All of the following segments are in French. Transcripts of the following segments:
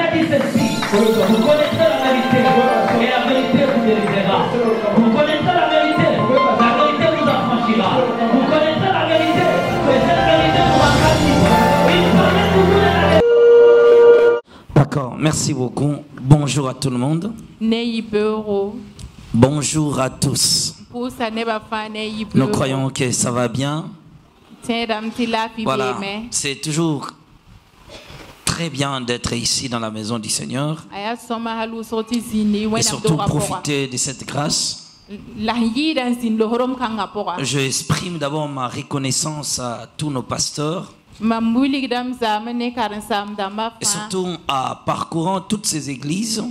dit ceci, vous connaissez la vérité et la vérité vous délivrera. Vous connaissez la vérité vous affranchira. Vous connaissez la vérité et cette vérité vous accomplira. Il fallait toujours la vérité. D'accord, merci beaucoup. Bonjour à tout le monde. Bonjour à tous. Nous croyons que ça va bien. Voilà, c'est toujours très bien d'être ici dans la maison du Seigneur et surtout profiter de cette grâce. Je exprime d'abord ma reconnaissance à tous nos pasteurs et surtout en parcourant toutes ces églises.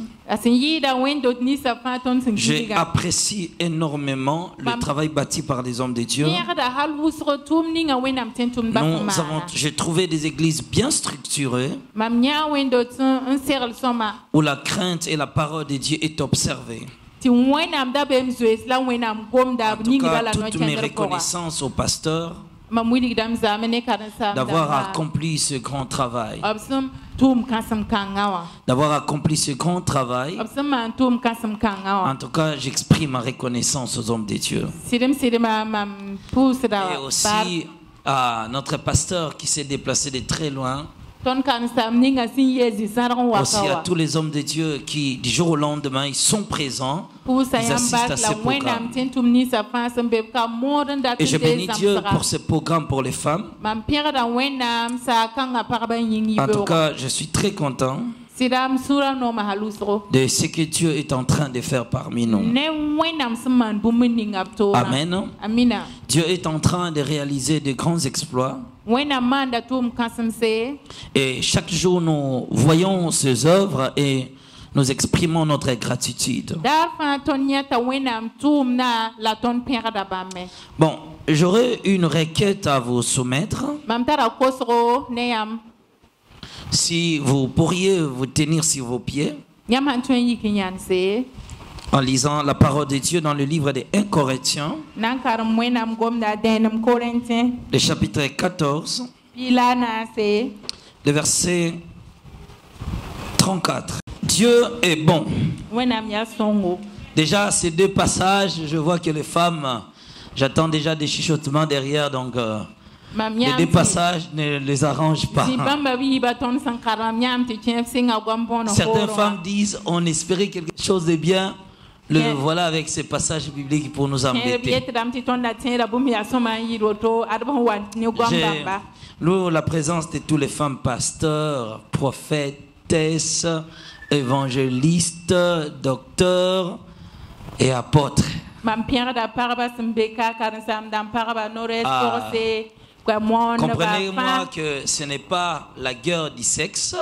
J'apprécie énormément le travail bâti par les hommes de Dieu. J'ai trouvé des églises bien structurées où la crainte et la parole de Dieu est observée. En tout cas, toutes mes reconnaissances aux pasteurs d'avoir accompli ce grand travail. D'avoir accompli ce grand travail. En tout cas, j'exprime ma reconnaissance aux hommes de Dieu. Et aussi à notre pasteur qui s'est déplacé de très loin. Aussi à tous les hommes de Dieu qui, du jour au lendemain, ils sont présents, ils assistent à ce programme. Et je bénis Dieu pour ce programme pour les femmes. En tout cas, je suis très content de ce que Dieu est en train de faire parmi nous. Amen. Dieu est en train de réaliser de grands exploits. Et chaque jour, nous voyons ces œuvres et nous exprimons notre gratitude. Bon, j'aurais une requête à vous soumettre. Si vous pourriez vous tenir sur vos pieds en lisant la parole de Dieu dans le livre des 1 Corinthiens, le chapitre 14, le verset 34. Dieu est bon. Déjà, ces deux passages, je vois que les femmes, j'attends déjà des chuchotements derrière, donc les deux passages ne les arrangent pas. Certaines femmes disent, on espérait quelque chose de bien. Le voilà avec ces passages bibliques pour nous embêter. Nous, la présence de toutes les femmes pasteurs, prophétesses, évangélistes, docteurs et apôtres. Comprenez-moi que ce n'est pas la guerre du sexe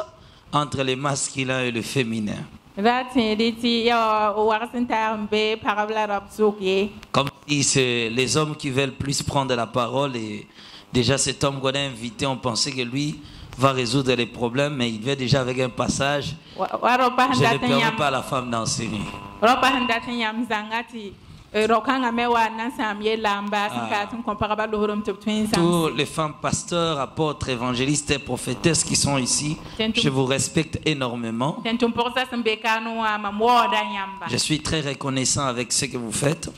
entre les masculins et le féminin. Comme si c'est les hommes qui veulent plus prendre la parole et déjà cet homme qu'on a invité, on pensait que lui va résoudre les problèmes, mais il vient déjà avec un passage. Je ne permets pas à la femme d'enseigner. Tous les femmes pasteurs, apôtres, évangélistes et prophétesses qui sont ici, je vous respecte énormément. Je suis très reconnaissant avec ce que vous faites.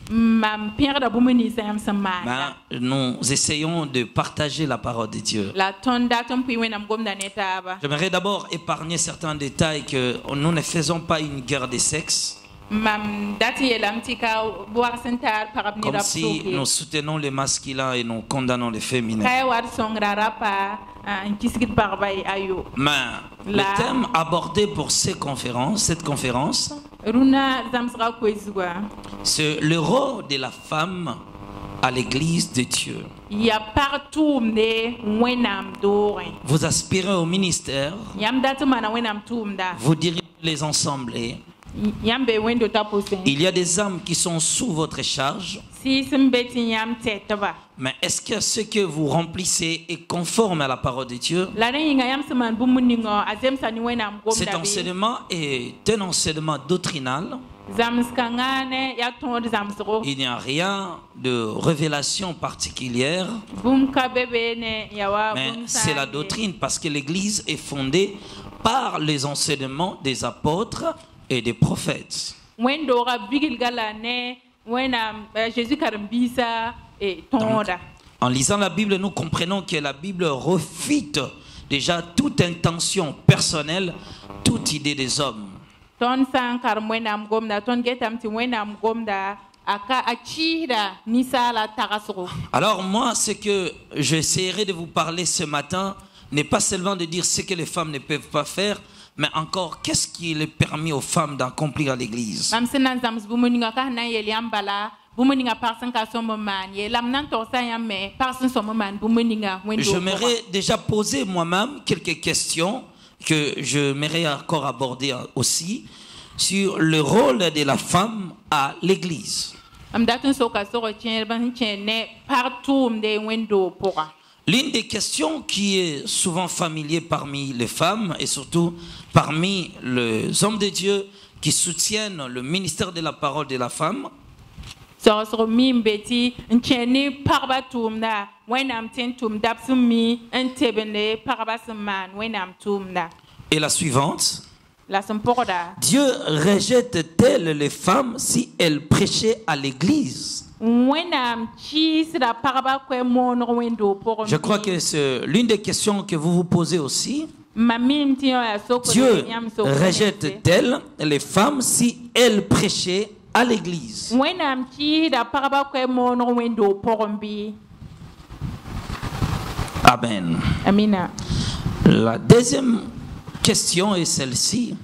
Nous essayons de partager la parole de Dieu. J'aimerais d'abord épargner certains détails que nous ne faisons pas une guerre de sexe. Comme si nous soutenons les masculins et nous condamnons les féminins. Mais le thème abordé pour cette conférence, c'est le rôle de la femme à l'église de Dieu. Vous aspirez au ministère, vous dirigez les assemblées. Il y a des âmes qui sont sous votre charge. Mais est-ce que ce que vous remplissez est conforme à la parole de Dieu? Cet enseignement est un enseignement doctrinal. Il n'y a rien de révélation particulière, mais c'est la doctrine parce que l'Église est fondée par les enseignements des apôtres et des prophètes. Donc, en lisant la Bible, nous comprenons que la Bible refute déjà toute intention personnelle, toute idée des hommes. Alors moi, ce que j'essaierai de vous parler ce matin n'est pas seulement de dire ce que les femmes ne peuvent pas faire, mais encore qu'est-ce qui est permis aux femmes d'accomplir à l'église. J'aimerais déjà poser moi-même quelques questions que j'aimerais encore aborder aussi sur le rôle de la femme à l'église. L'une des questions qui est souvent familière parmi les femmes et surtout parmi les hommes de Dieu qui soutiennent le ministère de la parole de la femme, est la suivante. Dieu rejette-t-elle les femmes si elles prêchaient à l'église? Je crois que c'est l'une des questions que vous vous posez aussi. Dieu rejette-t-elle les femmes si elles prêchaient à l'église? Amen. Amina. La deuxième question est celle-ci.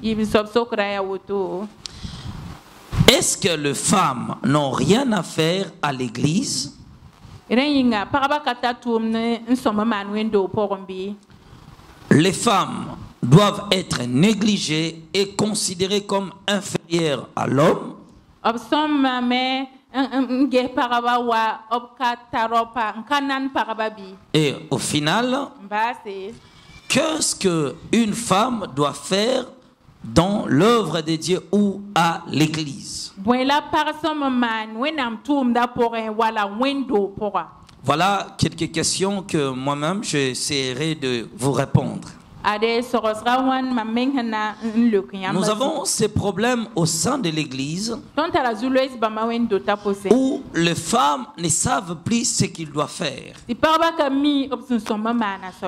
Est-ce que les femmes n'ont rien à faire à l'église? Les femmes doivent être négligées et considérées comme inférieures à l'homme? Et au final, qu'est-ce qu'une femme doit faire dans l'œuvre de Dieu ou à l'église? Voilà quelques questions que moi-même j'essaierai de vous répondre. Nous avons ces problèmes au sein de l'église où les femmes ne savent plus ce qu'ils doivent faire.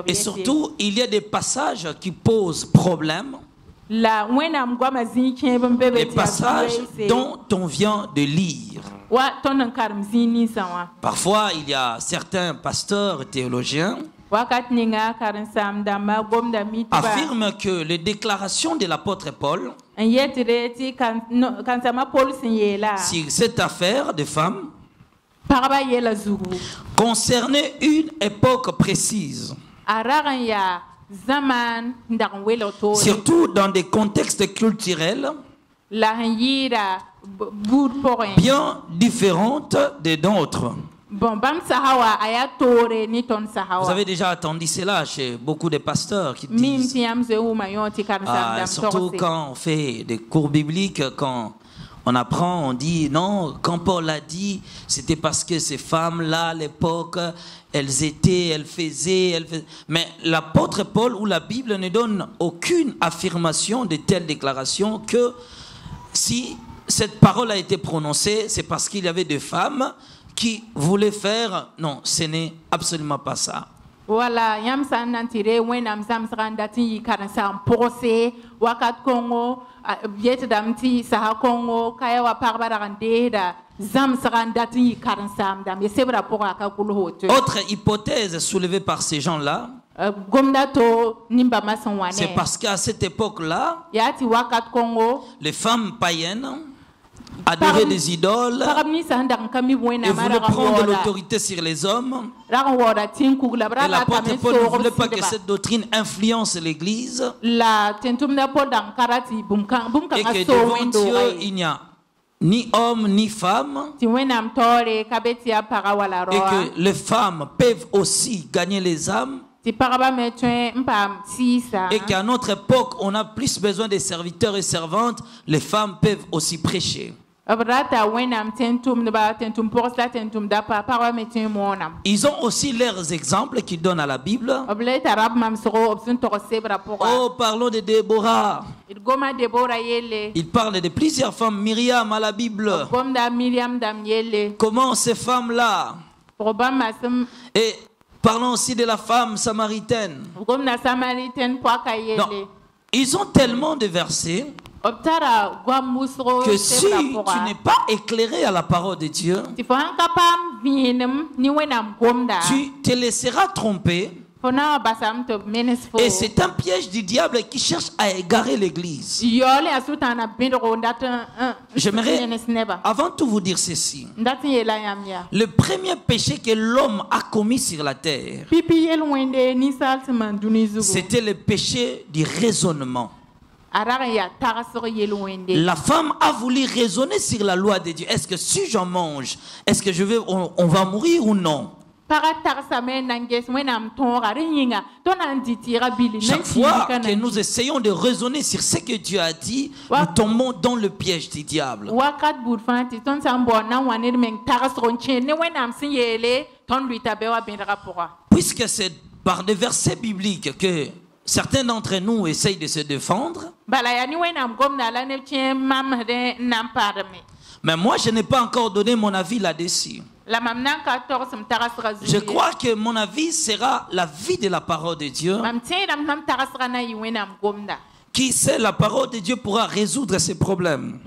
Et surtout, il y a des passages qui posent problème. Les passages dont on vient de lire. Parfois, il y a certains pasteurs et théologiens affirment que les déclarations de l'apôtre Paul sur cette affaire de femmes concernait une époque précise. Surtout dans des contextes culturels bien différents des nôtres. Vous avez déjà entendu cela chez beaucoup de pasteurs qui disent, surtout quand on fait des cours bibliques, quand on apprend, on dit non, quand Paul a dit, c'était parce que ces femmes-là, à l'époque, elles faisaient. Mais l'apôtre Paul ou la Bible ne donne aucune affirmation de telle déclaration que si cette parole a été prononcée, c'est parce qu'il y avait des femmes qui voulaient faire. Non, ce n'est absolument pas ça. Voilà, autre hypothèse soulevée par ces gens-là, c'est parce qu'à cette époque-là, les femmes païennes adoraient des idoles et voulaient prendre l'autorité sur les hommes. Et l'apôtre Paul ne voulait pas que cette doctrine influence l'Église et que devant Dieu, il n'y a ni homme ni femme, et que les femmes peuvent aussi gagner les âmes, et qu'à notre époque, on a plus besoin des serviteurs et servantes, les femmes peuvent aussi prêcher. Ils ont aussi leurs exemples qu'ils donnent à la Bible. Oh, parlons de Déborah. Il parle de plusieurs femmes, Myriam à la Bible. Comment ces femmes-là? Et parlons aussi de la femme samaritaine. Non, ils ont tellement de versets que si tu n'es pas éclairé à la parole de Dieu, tu te laisseras tromper. Et c'est un piège du diable qui cherche à égarer l'église. J'aimerais avant tout vous dire ceci. Le premier péché que l'homme a commis sur la terre, c'était le péché du raisonnement. La femme a voulu raisonner sur la loi de Dieu. Est-ce que si j'en mange, est-ce que on va mourir ou non? Chaque fois que nous essayons de raisonner sur ce que Dieu a dit, nous tombons dans le piège du diable. Puisque c'est par des versets bibliques que certains d'entre nous essayent de se défendre, mais moi je n'ai pas encore donné mon avis là-dessus. Je crois que mon avis sera la vie de la parole de Dieu. Qui sait, la parole de Dieu pourra résoudre ces problèmes.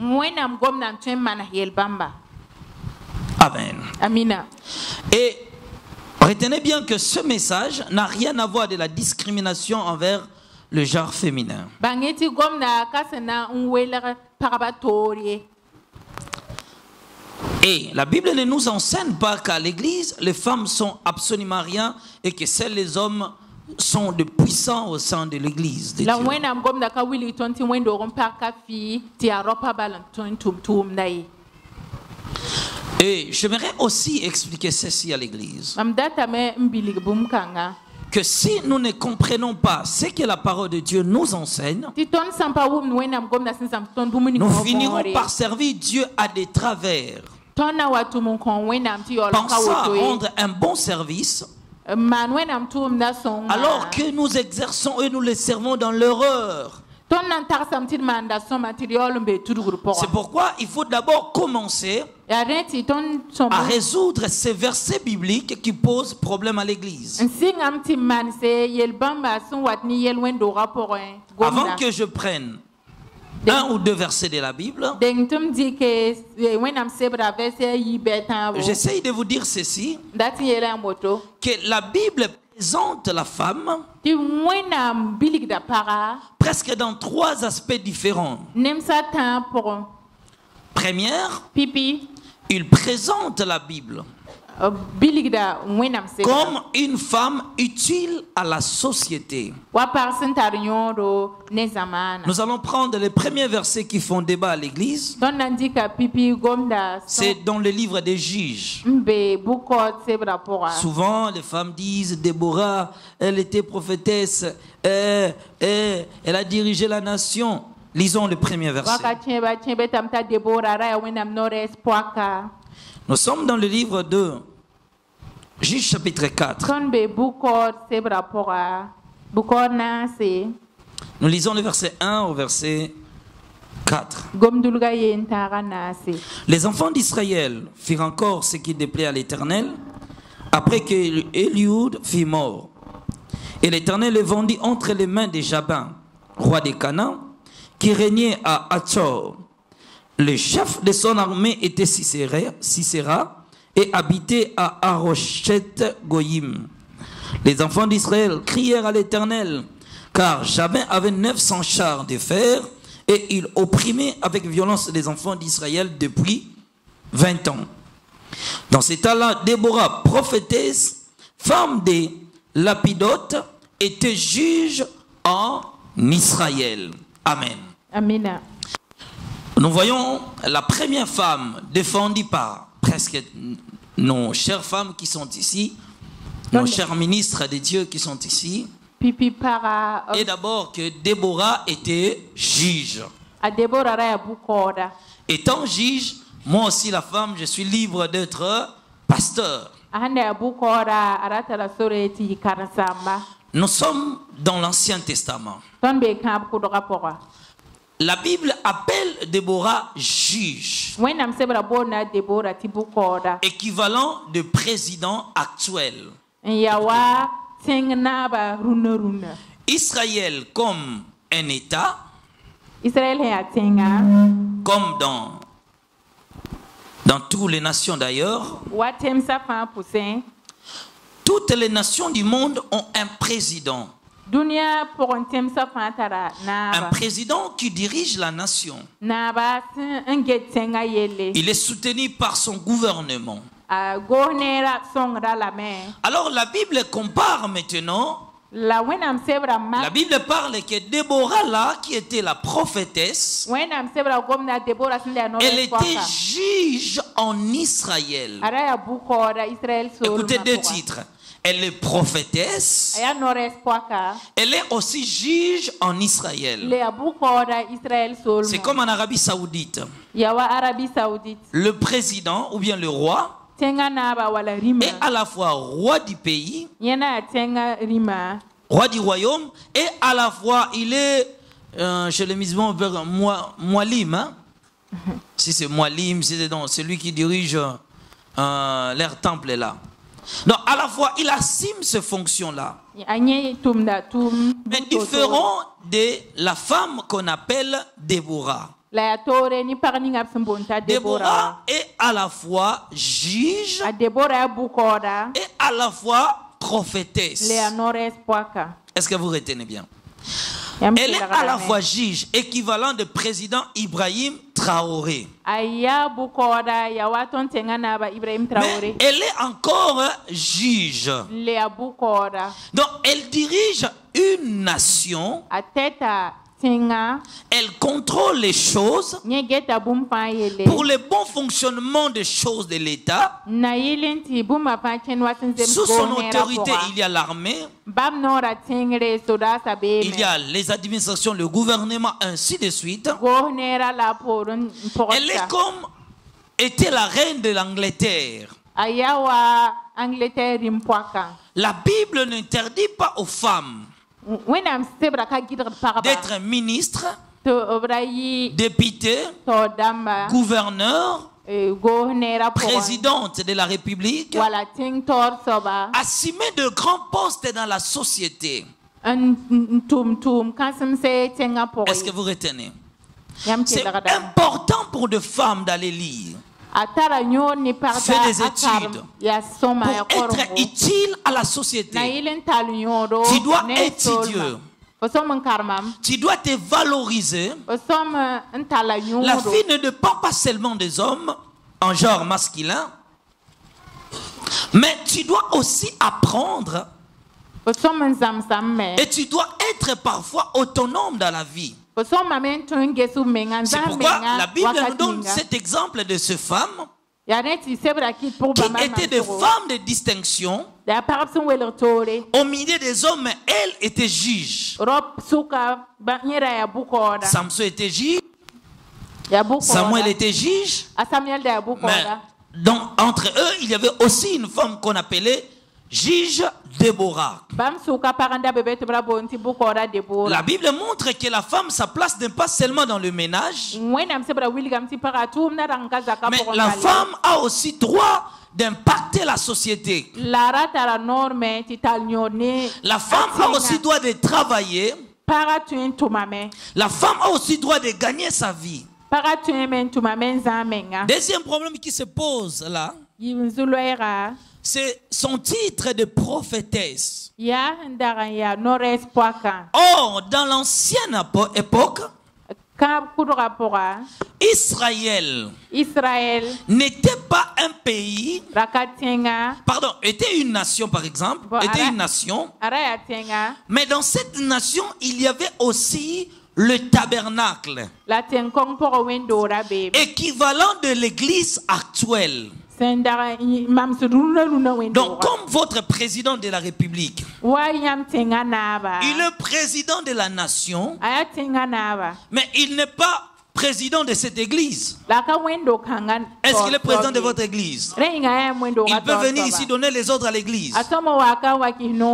Amen. Et retenez bien que ce message n'a rien à voir de la discrimination envers le genre féminin. Et la Bible ne nous enseigne pas qu'à l'église, les femmes sont absolument rien et que seuls les hommes sont de puissants au sein de l'église de Dieu. Et j'aimerais aussi expliquer ceci à l'église. Que si nous ne comprenons pas ce que la parole de Dieu nous enseigne, nous finirons par servir Dieu à des travers. Pensant à rendre un bon service, alors que nous exerçons et nous les servons dans l'erreur. C'est pourquoi il faut d'abord commencer à résoudre ces versets bibliques qui posent problème à l'église. Avant que je prenne un ou deux versets de la Bible, j'essaye de vous dire ceci, que la Bible présente la femme presque dans trois aspects différents. Première, il présente la Bible comme une femme utile à la société. Nous allons prendre les premiers versets qui font débat à l'église. C'est dans le livre des Juges. Souvent, les femmes disent, Déborah, elle était prophétesse, elle a dirigé la nation. Lisons le premier verset. Nous sommes dans le livre de Juges chapitre 4. Nous lisons le verset 1 au verset 4. Les enfants d'Israël firent encore ce qui déplaît à l'Éternel après que Éliud fut mort. Et l'Éternel le vendit entre les mains de Jabin, roi de Canaan, qui régnait à Hatzor. Le chef de son armée était Sisera et habitait à Arochet Goyim. Les enfants d'Israël crièrent à l'Éternel, car Jabin avait 900 chars de fer et il opprimait avec violence les enfants d'Israël depuis 20 ans. Dans ce temps-là, Déborah, prophétesse, femme des Lapidotes, était juge en Israël. Amen. Amen. Nous voyons la première femme défendue par presque nos chères femmes qui sont ici, nos chers ministres de Dieu qui sont ici. Et d'abord que Déborah était juge. Étant juge, moi aussi la femme, je suis libre d'être pasteur. Nous sommes dans l'Ancien Testament. La Bible appelle Déborah juge, équivalent de président actuel. Israël comme un État, comme dans toutes les nations d'ailleurs, toutes les nations du monde ont un président. Un président qui dirige la nation. Il est soutenu par son gouvernement. Alors la Bible compare maintenant. La Bible parle que Déborah là, qui était la prophétesse, elle était juge en Israël. Écoutez deux titres. Elle est prophétesse. Elle est aussi juge en Israël. C'est comme en Arabie Saoudite. Le président ou bien le roi est à la fois roi du pays, roi du royaume, et à la fois il est, chez les musulmans, Moualim. Hein? Si c'est Moualim, c'est celui qui dirige leur temple là. Donc, à la fois, il assume ces fonctions-là. Mais différent de la femme qu'on appelle Déborah. Déborah est à la fois juge et à la fois prophétesse. Est-ce que vous retenez bien? Elle est à la fois juge, équivalent de président Ibrahim Traoré. Mais elle est encore juge. Donc elle dirige une nation. Elle contrôle les choses pour le bon fonctionnement des choses de l'État. Sous son autorité, il y a l'armée, il y a les administrations, le gouvernement, ainsi de suite. Elle est comme était la reine de l'Angleterre. La Bible n'interdit pas aux femmes d'être ministre, député, gouverneur, présidente de la République, assumer de grands postes dans la société. Est-ce que vous retenez? C'est important pour des femmes d'aller lire. Faire des études pour être utile à la société. Tu dois étudier. Tu dois te valoriser. La fille ne dépend pas seulement des hommes en genre masculin, mais tu dois aussi apprendre et tu dois être parfois autonome dans la vie. C'est pourquoi la Bible nous donne cet exemple de ces femmes qui étaient des femmes de distinction. Au milieu des hommes, elle était juge. Samson était juge. Samuel était juge. Mais entre eux, il y avait aussi une femme qu'on appelait juge Déborah. La Bible montre que la femme, sa place n'est pas seulement dans le ménage, mais la femme a aussi droit d'impacter la société. La femme a aussi droit de travailler. La femme a aussi droit de gagner sa vie. Deuxième problème qui se pose là, c'est son titre de prophétesse. Or, dans l'ancienne époque, Israël n'était pas un pays, pardon, était une nation par exemple, était une nation, mais dans cette nation, il y avait aussi le tabernacle, équivalent de l'église actuelle. Donc, comme votre président de la République, il est président de la nation, mais il n'est pas président de cette église. Est-ce qu'il est président de votre église? Il peut venir ici donner les ordres à l'église.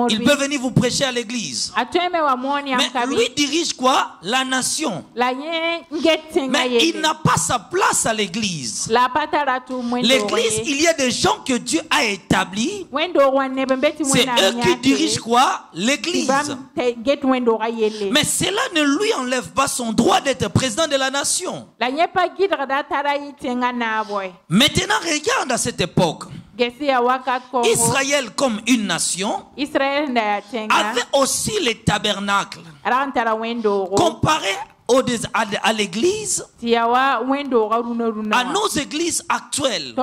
Il peut venir vous prêcher à l'église. Mais lui dirige quoi? La nation. Mais il n'a pas sa place à l'église. L'église, il y a des gens que Dieu a établis. C'est eux qui dirigent quoi? L'église. Mais cela ne lui enlève pas son droit d'être président de la nation. Maintenant, regarde à cette époque. Israël comme une nation avait aussi les tabernacles. Comparé à l'église, à nos églises actuelles,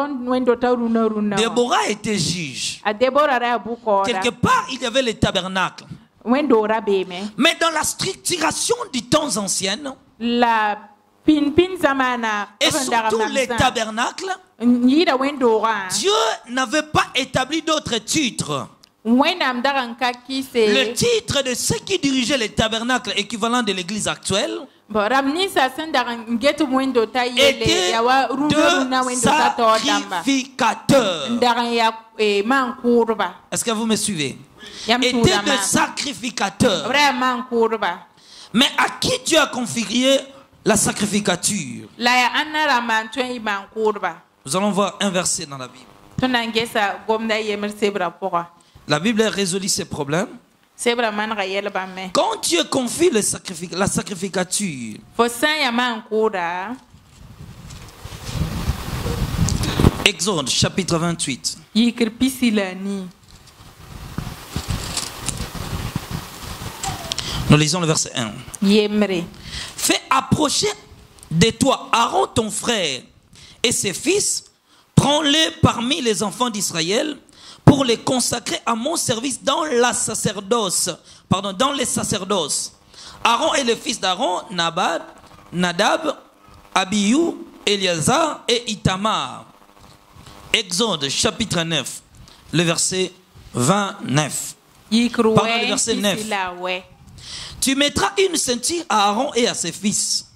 Déborah était juge. Quelque part, il y avait les tabernacles. Mais dans la structuration du temps ancien, et surtout les tabernacles, Dieu n'avait pas établi d'autres titres. Le titre de ceux qui dirigeaient les tabernacles équivalent de l'église actuelle était de sacrificateurs. Est-ce que vous me suivez? Était de sacrificateurs. Mais à qui Dieu a configuré la sacrificature? Nous allons voir un verset dans la Bible. La Bible résout ces problèmes. Quand Dieu confie la sacrificature, Exode chapitre 28. Nous lisons le verset 1. Fais approcher de toi Aaron ton frère et ses fils, prends-les parmi les enfants d'Israël pour les consacrer à mon service dans la sacerdoce. Pardon, dans les sacerdoces. Aaron et les fils d'Aaron, Nadab, Abihu, Éléazar et Itamar. Exode chapitre 9, le verset 29. Pardon, le verset 9. Tu mettras une ceinture à Aaron et à ses fils.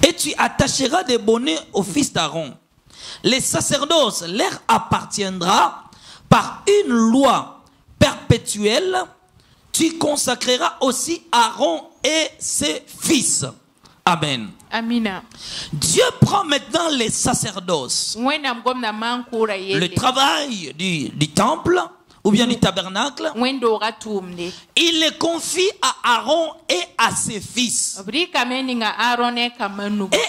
Et tu attacheras des bonnets aux fils d'Aaron. Les sacerdoces leur appartiendra par une loi perpétuelle. Tu consacreras aussi Aaron et ses fils. Amen. Amina. Dieu prend maintenant les sacerdoces. Le travail du temple ou bien du tabernacle. Il les confie à Aaron et à ses fils. Et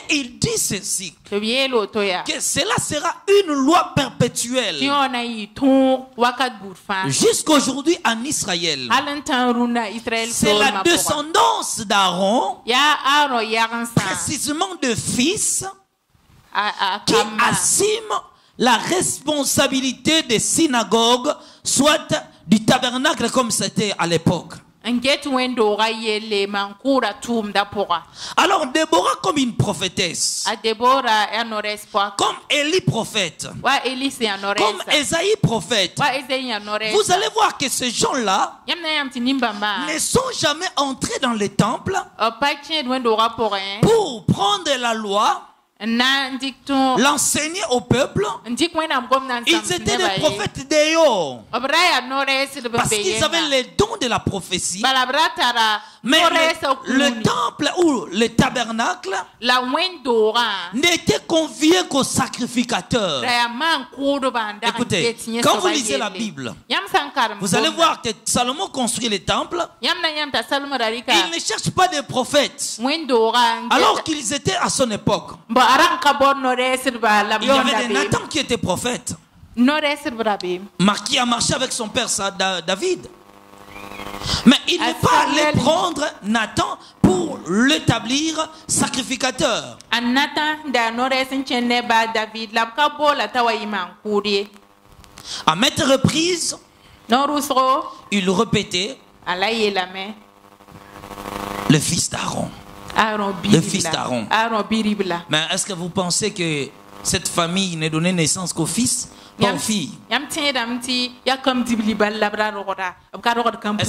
il dit ceci, que cela sera une loi perpétuelle jusqu'aujourd'hui en Israël. C'est la descendance d'Aaron, précisément de fils, qui assume la responsabilité des synagogues, soit du tabernacle comme c'était à l'époque. Alors Déborah comme une prophétesse, comme Élie prophète, comme Ésaïe prophète, vous allez voir que ces gens-là ne sont jamais entrés dans les temples pour prendre la loi, l'enseigner au peuple. Ils étaient des prophètes d'Éo, parce qu'ils avaient les dons de la prophétie. Mais le temple ou le tabernacle n'était confié qu'aux sacrificateurs. Écoutez, quand vous lisez la Bible, vous allez voir que Salomon construit les temples. Il ne cherche pas des prophètes, alors qu'ils étaient à son époque. Il y avait des Nathan qui étaient prophètes, qui a marché avec son père David. Mais il n'est pas allé prendre Nathan pour pour l'établir sacrificateur. À maintes reprises, il répétait le fils d'Aaron. Le fils d'Aaron. Mais est-ce que vous pensez que cette famille n'est donnée naissance qu'au fils, pas aux filles? Est-ce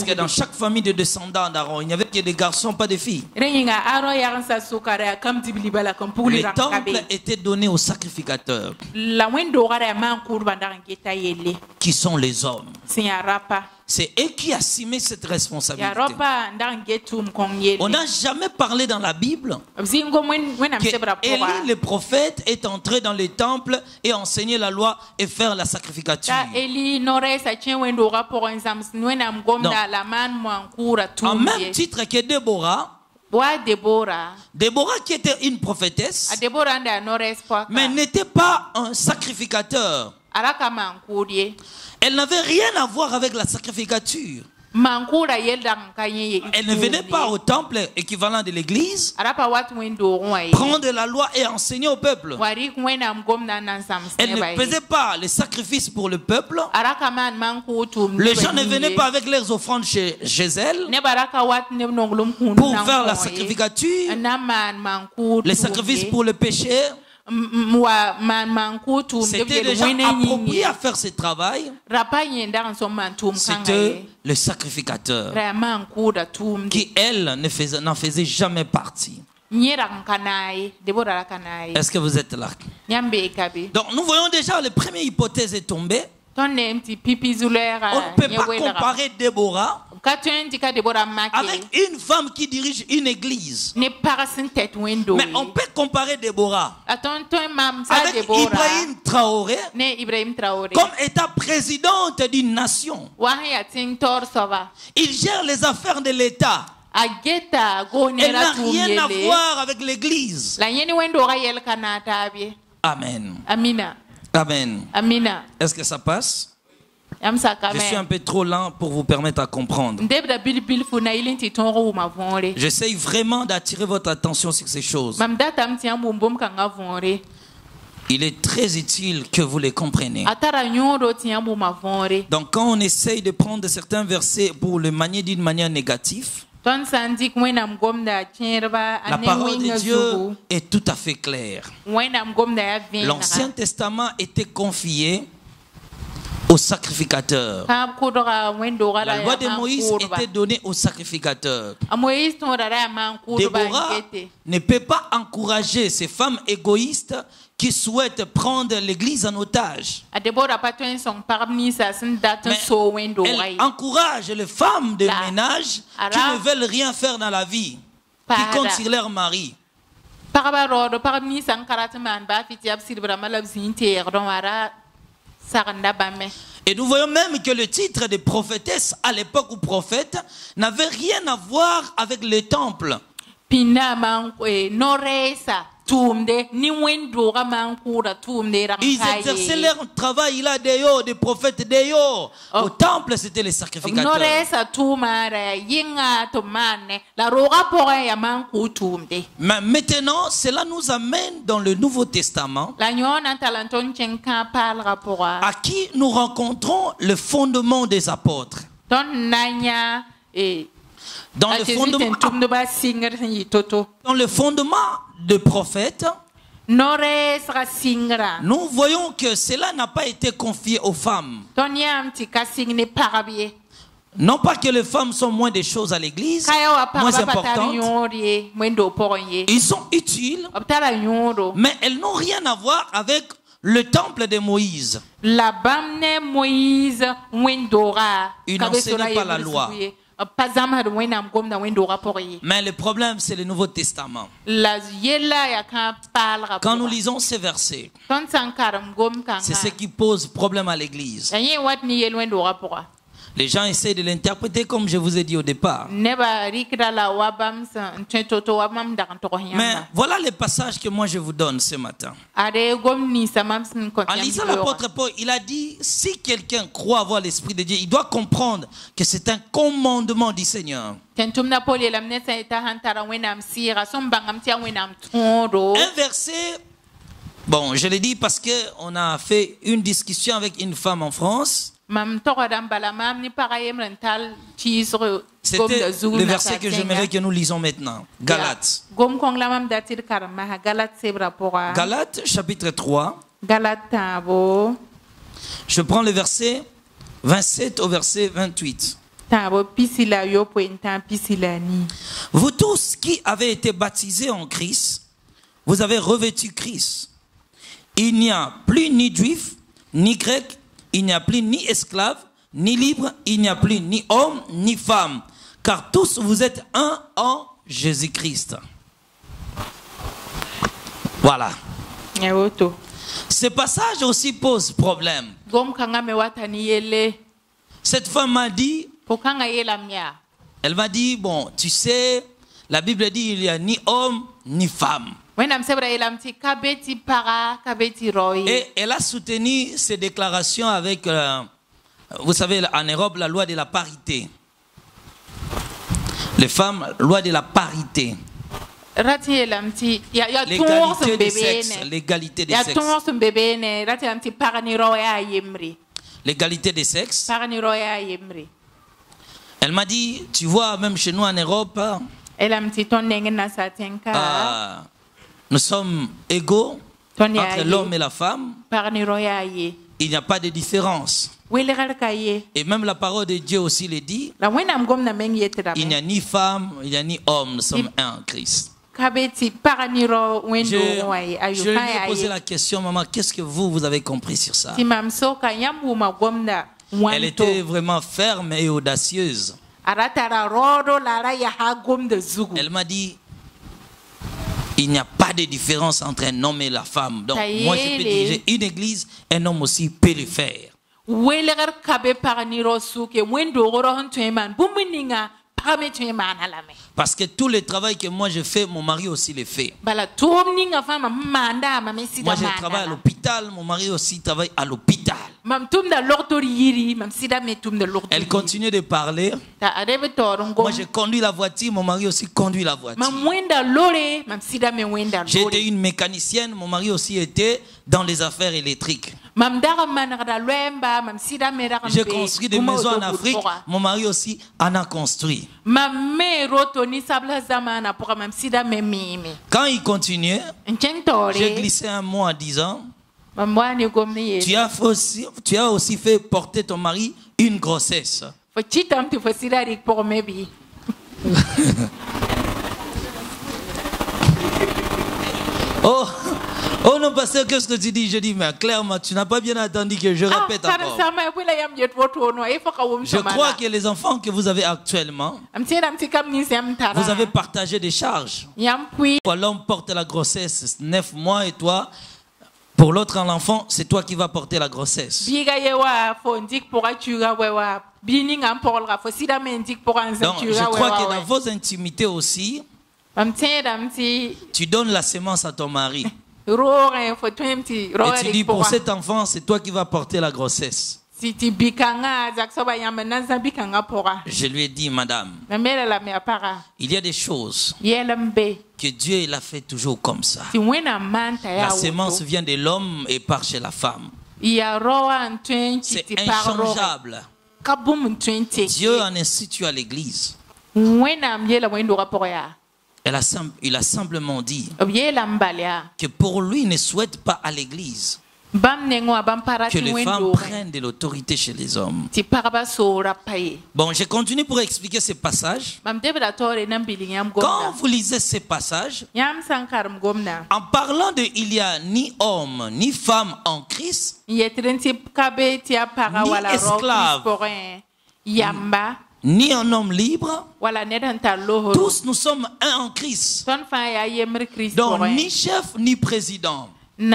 que dans chaque famille de descendants d'Aaron, il n'y avait que des garçons, pas des filles? Le temple était donné aux sacrificateurs, qui sont les hommes. C'est eux qui assumaient cette responsabilité. On n'a jamais parlé dans la Bible que Élie le prophète est entré dans les temples et enseigné la loi et faire la sacrificature. En même titre que Déborah qui était une prophétesse, mais n'était pas un sacrificateur. Elle n'avait rien à voir avec la sacrificature. Elle ne venait pas au temple équivalent de l'église prendre la loi et enseigner au peuple. Elle ne faisait pas les sacrifices pour le peuple. Les gens ne venaient pas avec leurs offrandes chez elle pour faire la sacrificature, les sacrifices pour le péché. C'était les gens appropriés à faire ce travail. C'était le sacrificateur qui, elle, n'en faisait jamais partie. Est-ce que vous êtes là? Donc nous voyons déjà la première hypothèse est tombée. On ne peut pas comparer Déborah avec une femme qui dirige une église. Mais on peut comparer Déborah avec Ibrahim Traoré comme étant présidente d'une nation. Il gère les affaires de l'État. Elle n'a rien à voir avec l'église. Amen. Amen. Est-ce que ça passe? Je suis un peu trop lent pour vous permettre à comprendre. J'essaye vraiment d'attirer votre attention sur ces choses. Il est très utile que vous les compreniez. Donc quand on essaye de prendre certains versets pour le manier d'une manière négative, la parole de Dieu est tout à fait claire. L'Ancien Testament était confié aux sacrificateurs. La loi de Moïse était donnée aux sacrificateurs. Déborah ne peut pas encourager ces femmes égoïstes qui souhaitent prendre l'église en otage. Mais elle encourage les femmes de ménage qui ne veulent rien faire dans la vie, qui comptent sur leur mari. Et nous voyons même que le titre de prophétesse à l'époque où prophète n'avait rien à voir avec le temple. Ils exerçaient leur travail là dehors, des prophètes dehors. Au temple, c'était les sacrificateurs. Mais maintenant, cela nous amène dans le Nouveau Testament, à qui nous rencontrons le fondement des apôtres. Dans le fondement des prophètes, nous voyons que cela n'a pas été confié aux femmes. Non pas que les femmes sont moins des choses à l'église, moins importantes. Ils sont utiles, mais elles n'ont rien à voir avec le temple de Moïse. Il n'enseignait pas la loi. Mais le problème, c'est le Nouveau Testament. Quand nous lisons ces versets, c'est ce qui pose problème à l'église. Les gens essaient de l'interpréter comme je vous ai dit au départ. Mais voilà les passages que moi je vous donne ce matin. En lisant l'apôtre Paul, il a dit, si quelqu'un croit avoir l'Esprit de Dieu, il doit comprendre que c'est un commandement du Seigneur. Un verset, bon, je l'ai dit parce qu'on a fait une discussion avec une femme en France. C'était le verset que j'aimerais que nous lisons maintenant. Galates. Galates, chapitre 3. Je prends le verset 27 au verset 28. Vous tous qui avez été baptisés en Christ, vous avez revêtu Christ. Il n'y a plus ni juif, ni grec, il n'y a plus ni esclave, ni libre, il n'y a plus ni homme, ni femme, car tous vous êtes un en Jésus-Christ. Voilà. Ce passage aussi pose problème. Cette femme m'a dit, elle m'a dit, bon, tu sais, la Bible dit il n'y a ni homme, ni femme. Et elle a soutenu ces déclarations avec, vous savez, en Europe, la loi de la parité. Les femmes, loi de la parité. L'égalité des sexes. L'égalité des sexes. L'égalité des sexes. Elle m'a dit, tu vois, même chez nous en Europe, nous sommes égaux entre l'homme et la femme. Il n'y a pas de différence. Et même la parole de Dieu aussi le dit. Il n'y a ni femme, il n'y a ni homme. Nous sommes un en Christ. Je lui ai posé la question, maman, qu'est-ce que vous avez compris sur ça? Elle était vraiment ferme et audacieuse. Elle m'a dit, il n'y a pas de différence entre un homme et la femme. Donc, moi, je peux diriger une église, un homme aussi peut le faire. Parce que tout le travail que moi je fais, mon mari aussi le fait. Moi, je travaille à l'hôpital, mon mari aussi travaille à l'hôpital. Elle continue de parler. Moi, je conduis la voiture, mon mari aussi conduit la voiture. J'étais une mécanicienne, mon mari aussi était dans les affaires électriques. J'ai construit des maisons en Afrique, mon mari aussi en a construit. Quand il continuait, j'ai glissé un mot en disant, tu as aussi fait porter ton mari une grossesse. Oh non, pasteur, qu'est-ce que tu dis? Je dis, mais clairement, tu n'as pas bien entendu que je répète encore. Je crois que les enfants que vous avez actuellement, vous avez partagé des charges. L'homme porte la grossesse 9 mois et toi, pour l'autre enfant, c'est toi qui vas porter la grossesse. Donc, je crois que dans vos intimités aussi, tu donnes la semence à ton mari. Et tu dis, pour cet enfant, c'est toi qui vas porter la grossesse. Je lui ai dit, madame, il y a des choses que Dieu il a fait toujours comme ça. La semence vient de l'homme et part chez la femme. C'est inchangeable. Dieu en institue à l'église. Il a simplement dit que pour lui, il ne souhaite pas à l'église que les femmes prennent de l'autorité chez les hommes. Bon, je continue pour expliquer ce passage. Quand vous lisez ces passages, en parlant de il n'y a ni homme ni femme en Christ, ni esclave, ni un homme libre, tous nous sommes un en Christ. Donc ni chef ni président. Si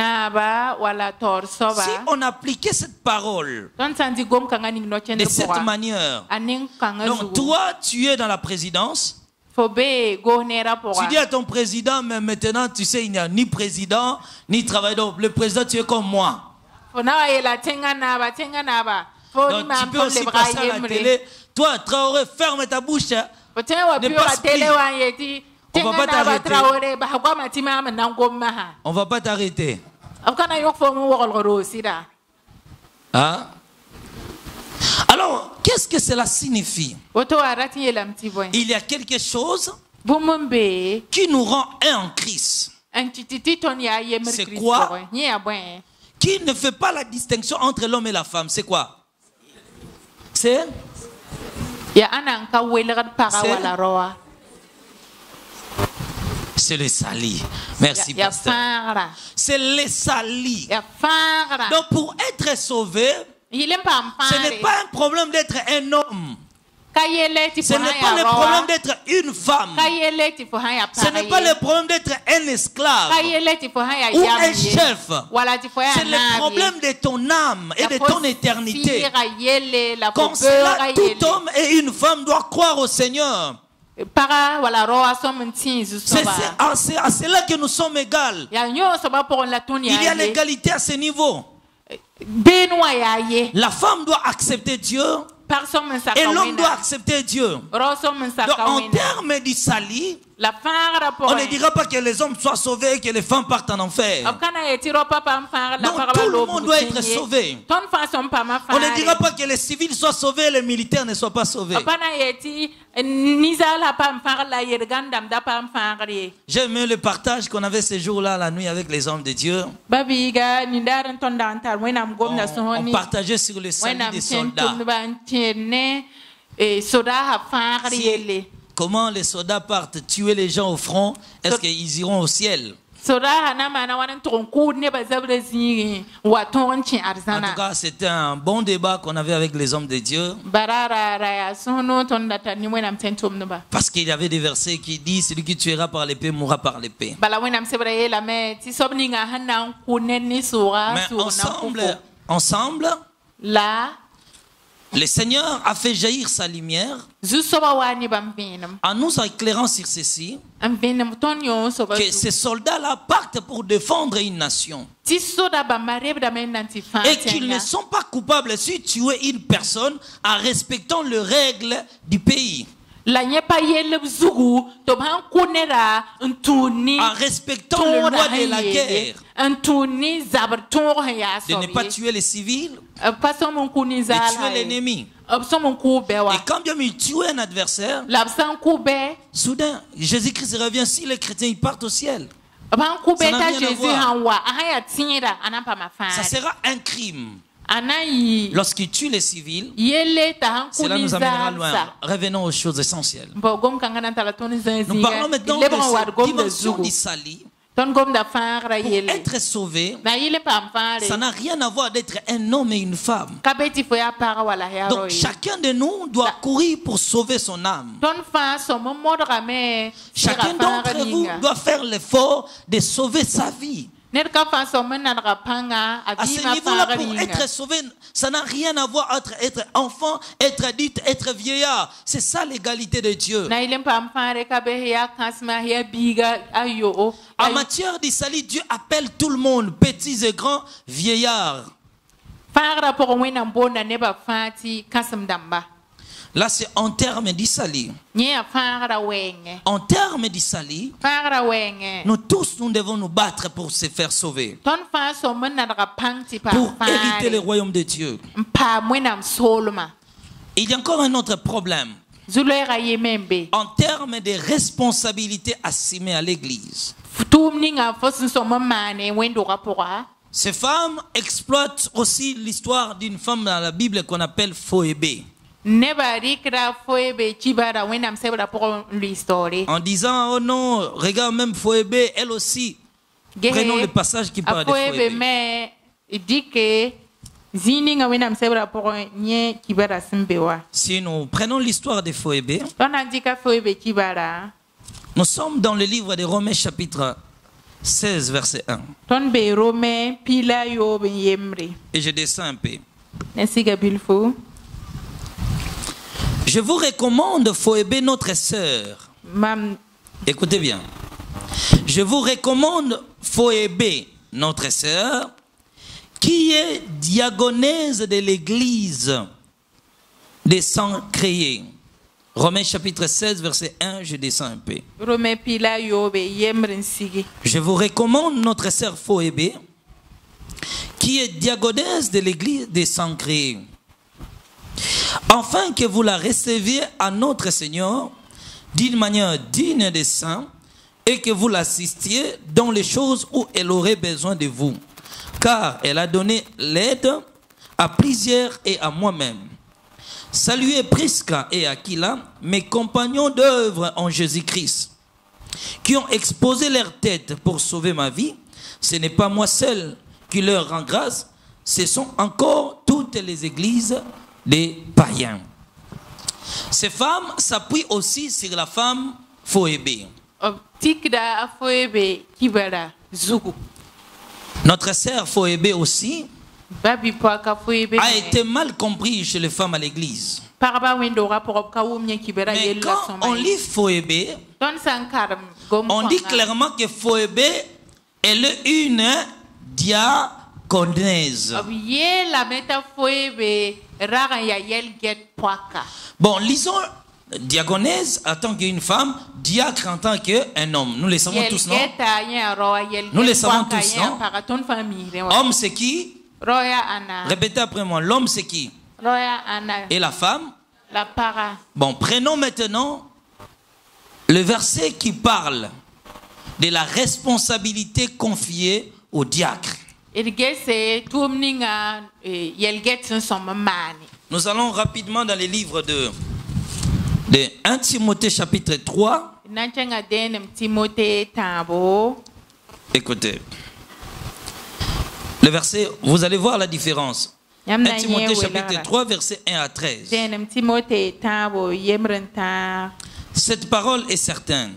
on appliquait cette parole de cette manière, donc toi, tu es dans la présidence, tu dis à ton président, mais maintenant, tu sais, il n'y a ni président, ni travailleur. Le président, tu es comme moi. Donc, tu peux aussi passer à la télé. Toi, Traoré, ferme ta bouche. Ne passe plus. On va pas t'arrêter. On va pas t'arrêter. Hein? Alors, qu'est-ce que cela signifie? Il y a quelque chose qui nous rend un en Christ. C'est quoi? Qui ne fait pas la distinction entre l'homme et la femme. C'est quoi? C'est les salis. Merci, pasteur. C'est les salis. Donc, pour être sauvé, ce n'est pas un problème d'être un homme. Ce n'est pas le problème d'être une femme. Ce n'est pas le problème d'être un esclave ou un chef. C'est le problème de ton âme et de ton éternité. Comme cela, tout homme et une femme doivent croire au Seigneur. C'est à cela que nous sommes égaux. Il y a l'égalité à ce niveau. La femme doit accepter Dieu et l'homme doit accepter Dieu. Donc, en termes du salut, on ne dira pas que les hommes soient sauvés et que les femmes partent en enfer. Donc, tout le monde doit être sauvé. On ne dira pas que les civils soient sauvés et les militaires ne soient pas sauvés. J'ai aimé le partage qu'on avait ce jour-là la nuit avec les hommes de Dieu. On partageait sur le salut des soldats. Comment les soldats partent tuer les gens au front? Est-ce qu'ils iront au ciel? En tout cas, c'était un bon débat qu'on avait avec les hommes de Dieu. Parce qu'il y avait des versets qui disent: celui qui tuera par l'épée mourra par l'épée. Mais ensemble, le Seigneur a fait jaillir sa lumière en nous éclairant sur ceci, que ces soldats-là partent pour défendre une nation et qu'ils ne sont pas coupables si tuer une personne en respectant les règles du pays. En respectant les lois de la guerre, de ne pas tuer les civils, de tuer l'ennemi. Et quand Dieu me tue un adversaire, soudain, Jésus-Christ revient. Si les chrétiens ils partent au ciel, ça n'a rien à voir. Ça sera un crime. Lorsqu'il tue les civils, cela nous amènera loin. Revenons aux choses essentielles. Nous parlons maintenant de cette dimension du salut. Pour être sauvé, ça n'a rien à voir d'être un homme et une femme. Donc chacun de nous doit courir pour sauver son âme. Chacun d'entre vous doit faire l'effort de sauver sa vie. À ce niveau-là, pour être sauvé, ça n'a rien à voir entre être enfant, être adulte, être vieillard. C'est ça l'égalité de Dieu. En matière de salut, Dieu appelle tout le monde, petits et grands, vieillards. Là, c'est en termes du salut. En termes du salut, nous tous, nous devons nous battre pour se faire sauver. Pour hériter le royaume de Dieu. Il y a encore un autre problème. En termes de responsabilité assumée à l'église. Ces femmes exploitent aussi l'histoire d'une femme dans la Bible qu'on appelle Phoébé. En disant: oh non, regarde, même Phoébé, elle aussi. Prenons le passage qui parle de Phoébé. Si nous prenons l'histoire de Phoébé, nous sommes dans le livre de Romains chapitre 16, verset 1. Et je descends un peu. Je vous recommande Phoébé, notre sœur. Écoutez bien. Je vous recommande Phoébé, notre sœur, qui est diagonèse de l'église des Sancréés. Romains chapitre 16, verset 1, je descends un peu. Je vous recommande notre sœur Phoébé, qui est diagonèse de l'église des Sancréés, afin que vous la receviez à notre Seigneur d'une manière digne des saints et que vous l'assistiez dans les choses où elle aurait besoin de vous, car elle a donné l'aide à plusieurs et à moi-même. Saluez Prisca et Aquila, mes compagnons d'œuvre en Jésus-Christ, qui ont exposé leur tête pour sauver ma vie. Ce n'est pas moi seul qui leur rend grâce, ce sont encore toutes les églises des païens. Ces femmes s'appuient aussi sur la femme Phoébé. Notre sœur Phoébé aussi a été mal comprise chez les femmes à l'église. Mais quand on lit Phoébé, on dit clairement que Phoébé elle est une diaconèse. Bon, lisons diaconèse en tant qu'une femme, diacre en tant qu'un homme. Nous le savons tous, non? Nous le savons tous, non? Homme, c'est qui? Répétez après moi. L'homme, c'est qui? Et la femme? Bon, prenons maintenant le verset qui parle de la responsabilité confiée au diacre. Nous allons rapidement dans les livres de 1 Timothée chapitre 3. Écoutez. Le verset, vous allez voir la différence. 1 Timothée chapitre 3, verset 1 à 13. Cette parole est certaine.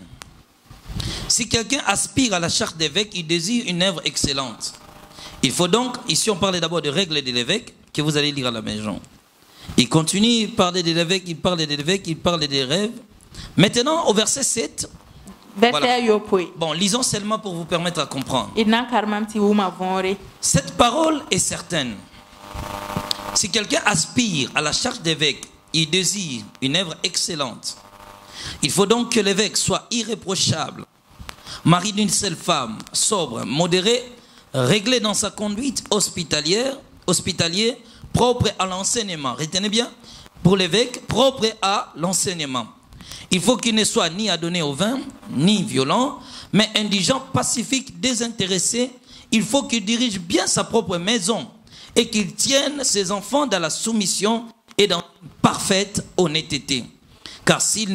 Si quelqu'un aspire à la charte d'évêque, il désire une œuvre excellente. Il faut donc, ici on parle d'abord de règles de l'évêque, que vous allez lire à la maison. Il continue, il parle de l'évêque, il parle de l'évêque, il parle des rêves. Maintenant, au verset 7, voilà. Bon, lisons seulement pour vous permettre de comprendre. Cette parole est certaine. Si quelqu'un aspire à la charge d'évêque, il désire une œuvre excellente. Il faut donc que l'évêque soit irréprochable, mari d'une seule femme, sobre, modéré, réglé dans sa conduite hospitalier, propre à l'enseignement. Retenez bien, pour l'évêque, propre à l'enseignement. Il faut qu'il ne soit ni adonné au vin, ni violent, mais indigent, pacifique, désintéressé. Il faut qu'il dirige bien sa propre maison et qu'il tienne ses enfants dans la soumission et dans parfaite honnêteté. Car si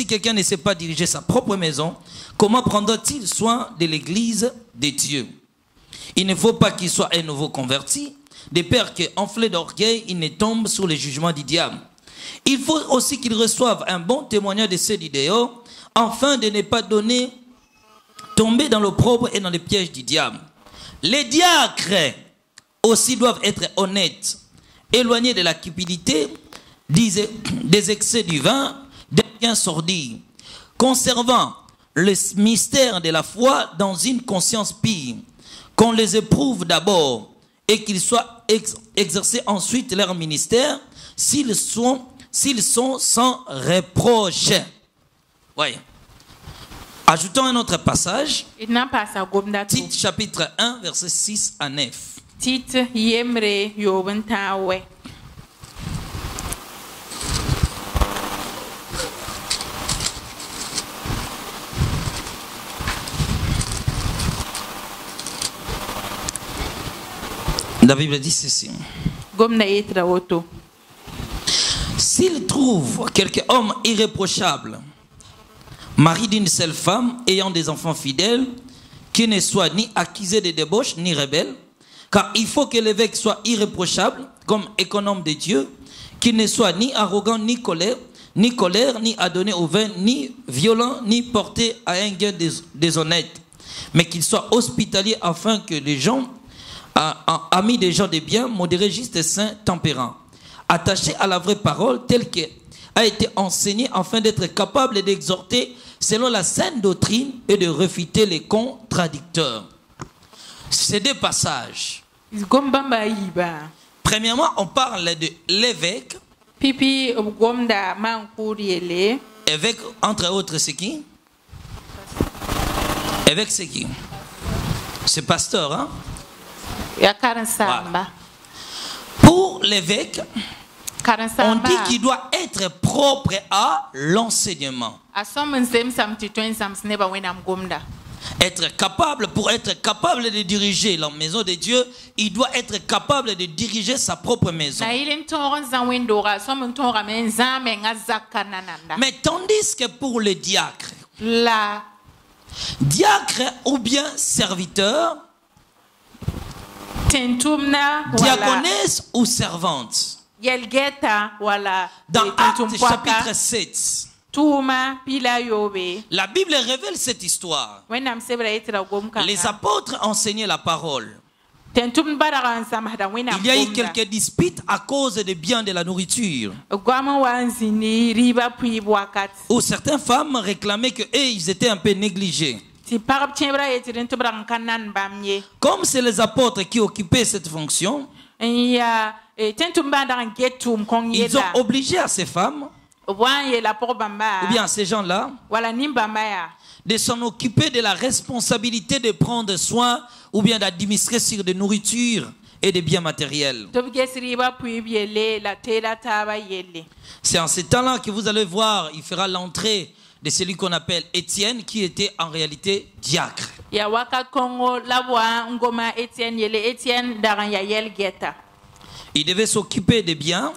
quelqu'un ne sait pas diriger sa propre maison, comment prendra-t-il soin de l'église de Dieu? Il ne faut pas qu'il soit un nouveau converti, de peur qu'enflé d'orgueil, il ne tombe sous le jugement du diable. Il faut aussi qu'il reçoive un bon témoignage de ceux du dehors, afin de ne pas tomber dans l'opprobre et dans les pièges du diable. Les diacres aussi doivent être honnêtes, éloignés de la cupidité, des excès du vin, des biens sordides, conservant le mystère de la foi dans une conscience pure, qu'on les éprouve d'abord et qu'ils soient exercés ensuite leur ministère, s'ils sont sans reproche. Voyez. Ajoutons un autre passage. Tite chapitre 1, verset 6 à 9. Tite yemre yobentawe. La Bible dit ceci. S'il trouve quelque homme irréprochable, mari d'une seule femme, ayant des enfants fidèles, qui ne soit ni accusé de débauche, ni rebelle, car il faut que l'évêque soit irréprochable, comme économe de Dieu, qu'il ne soit ni arrogant, ni colère, ni adonné au vin, ni violent, ni porté à un gain déshonnête, mais qu'il soit hospitalier afin que les gens, amis des gens de bien, modérés, justes et saints, tempérants, attachés à la vraie parole telle qu'elle a été enseignée afin d'être capable d'exhorter selon la saine doctrine et de refuter les contradicteurs. C'est deux passages. Premièrement, on parle de l'évêque. Évêque, entre autres, c'est qui? Évêque, c'est qui? C'est pasteur, hein? Voilà. Pour l'évêque, on dit qu'il doit être propre à l'enseignement. Être capable, pour être capable de diriger la maison de Dieu, il doit être capable de diriger sa propre maison. Mais tandis que pour le diacre, diacre ou bien serviteur, diaconesse ou servante, dans Actes chapitre 7, la Bible révèle cette histoire. Les apôtres enseignaient la parole. Il y a eu quelques disputes à cause des biens de la nourriture. Où certaines femmes réclamaient qu'ils étaient un peu négligés. Comme c'est les apôtres qui occupaient cette fonction, ils ont obligé à ces femmes, ou bien à ces gens-là, de s'en occuper de la responsabilité de prendre soin ou bien d'administrer sur des nourritures et des biens matériels. C'est en ce temps-là que vous allez voir, il fera l'entrée de celui qu'on appelle Étienne, qui était en réalité diacre. Il devait s'occuper des biens.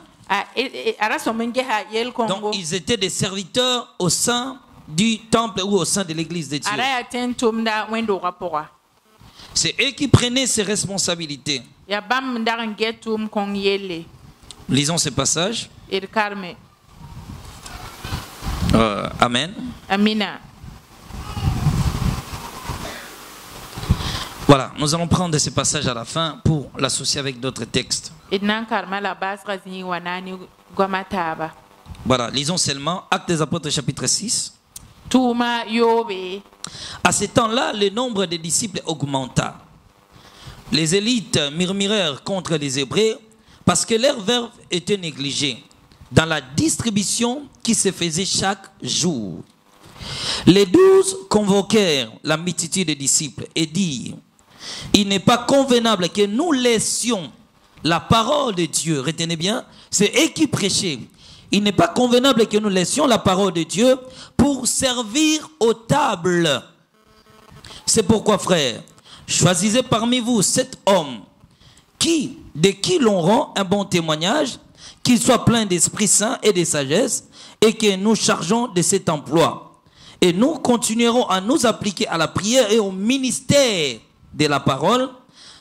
Donc ils étaient des serviteurs au sein du temple ou au sein de l'église de Dieu. C'est eux qui prenaient ces responsabilités. Lisons ce passage. Amen. Amina. Voilà, nous allons prendre ce passage à la fin pour l'associer avec d'autres textes. Voilà, lisons seulement Actes des Apôtres chapitre 6. À ce temps-là, le nombre des disciples augmenta. Les élites murmurèrent contre les Hébreux parce que leur verbe était négligé dans la distribution qui se faisait chaque jour. Les 12 convoquèrent la multitude des disciples et dirent: il n'est pas convenable que nous laissions la parole de Dieu. Retenez bien, c'est eux qui prêchaient. Il n'est pas convenable que nous laissions la parole de Dieu pour servir aux tables. C'est pourquoi, frères, choisissez parmi vous 7 hommes de qui l'on rend un bon témoignage, qu'ils soient pleins d'Esprit Saint et de sagesse, et que nous chargeons de cet emploi. Et nous continuerons à nous appliquer à la prière et au ministère de la parole.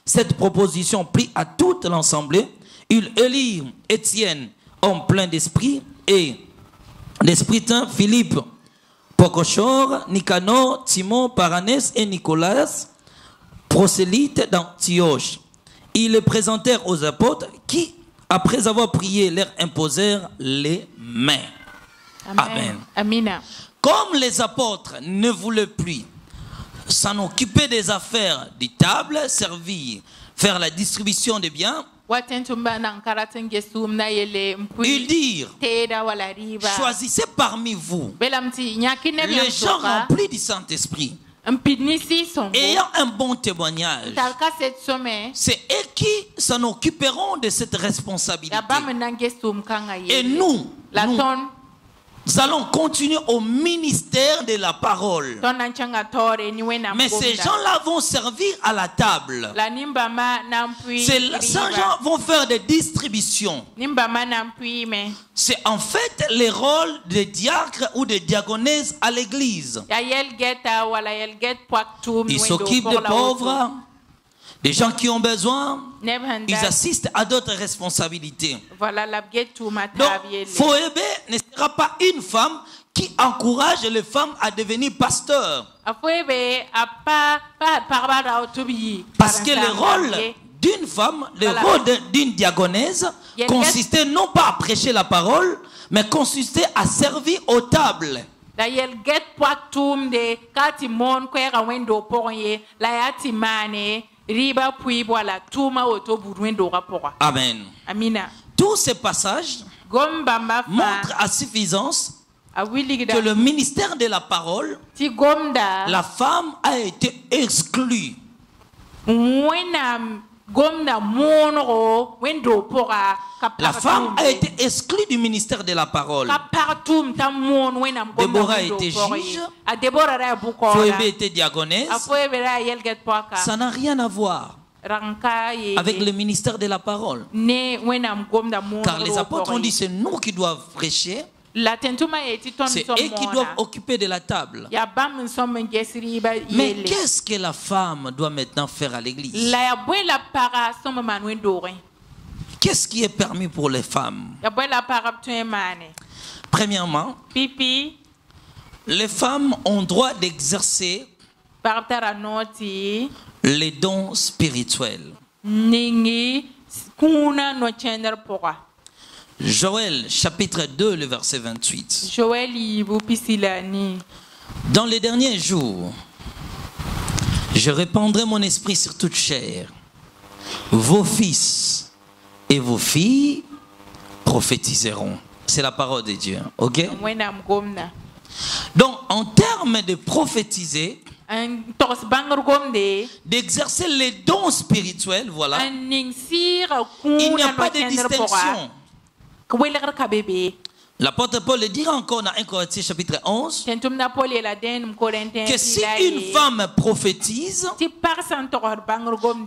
Cette proposition prit à toute l'assemblée. Ils élirent Étienne, homme plein d'esprit, et l'Esprit Saint, Philippe, Procochor, Nicanor, Timon, Paranès et Nicolas, prosélytes d'Antioche. Ils les présentèrent aux apôtres qui, après avoir prié, leur imposèrent les mains. Amen. Amina. Comme les apôtres ne voulaient plus s'en occuper des affaires des tables, servir, faire la distribution des biens, ils dirent: choisissez parmi vous les gens remplis du Saint-Esprit, ayant un bon témoignage. C'est eux qui s'en occuperont de cette responsabilité. Et nous allons continuer au ministère de la parole. Mais ces gens-là vont servir à la table. Ces gens vont faire des distributions. C'est en fait le rôle de diacre ou de diaconesse à l'église. Ils s'occupent des pauvres, des gens qui ont besoin. Ils assistent à d'autres responsabilités. Donc, Phoébé ne sera pas une femme qui encourage les femmes à devenir pasteurs. Parce que le rôle d'une femme, le rôle d'une diaconesse consistait non pas à prêcher la parole, mais consistait à servir aux tables. Amen. Tous ces passages montrent à suffisance que le ministère de la parole, la femme a été exclue. La femme a été exclue du ministère de la parole. Déborah était juge, Phoebe était diaconesse. Ça n'a rien à voir avec le ministère de la parole. Car les apôtres ont dit c'est nous qui doivent prêcher. C'est eux qui doivent occuper de la table. Mais qu'est-ce que la femme doit maintenant faire à l'église? Qu'est-ce qui est permis pour les femmes? Premièrement, les femmes ont droit d'exercer les dons spirituels. Joël chapitre 2, le verset 28. Dans les derniers jours, je répandrai mon esprit sur toute chair. Vos fils et vos filles prophétiseront. C'est la parole de Dieu. Ok? Donc, en termes de prophétiser, d'exercer les dons spirituels, voilà, il n'y a pas de distinction. L'apôtre Paul le dira encore dans 1 Corinthiens chapitre 11 que si une femme prophétise,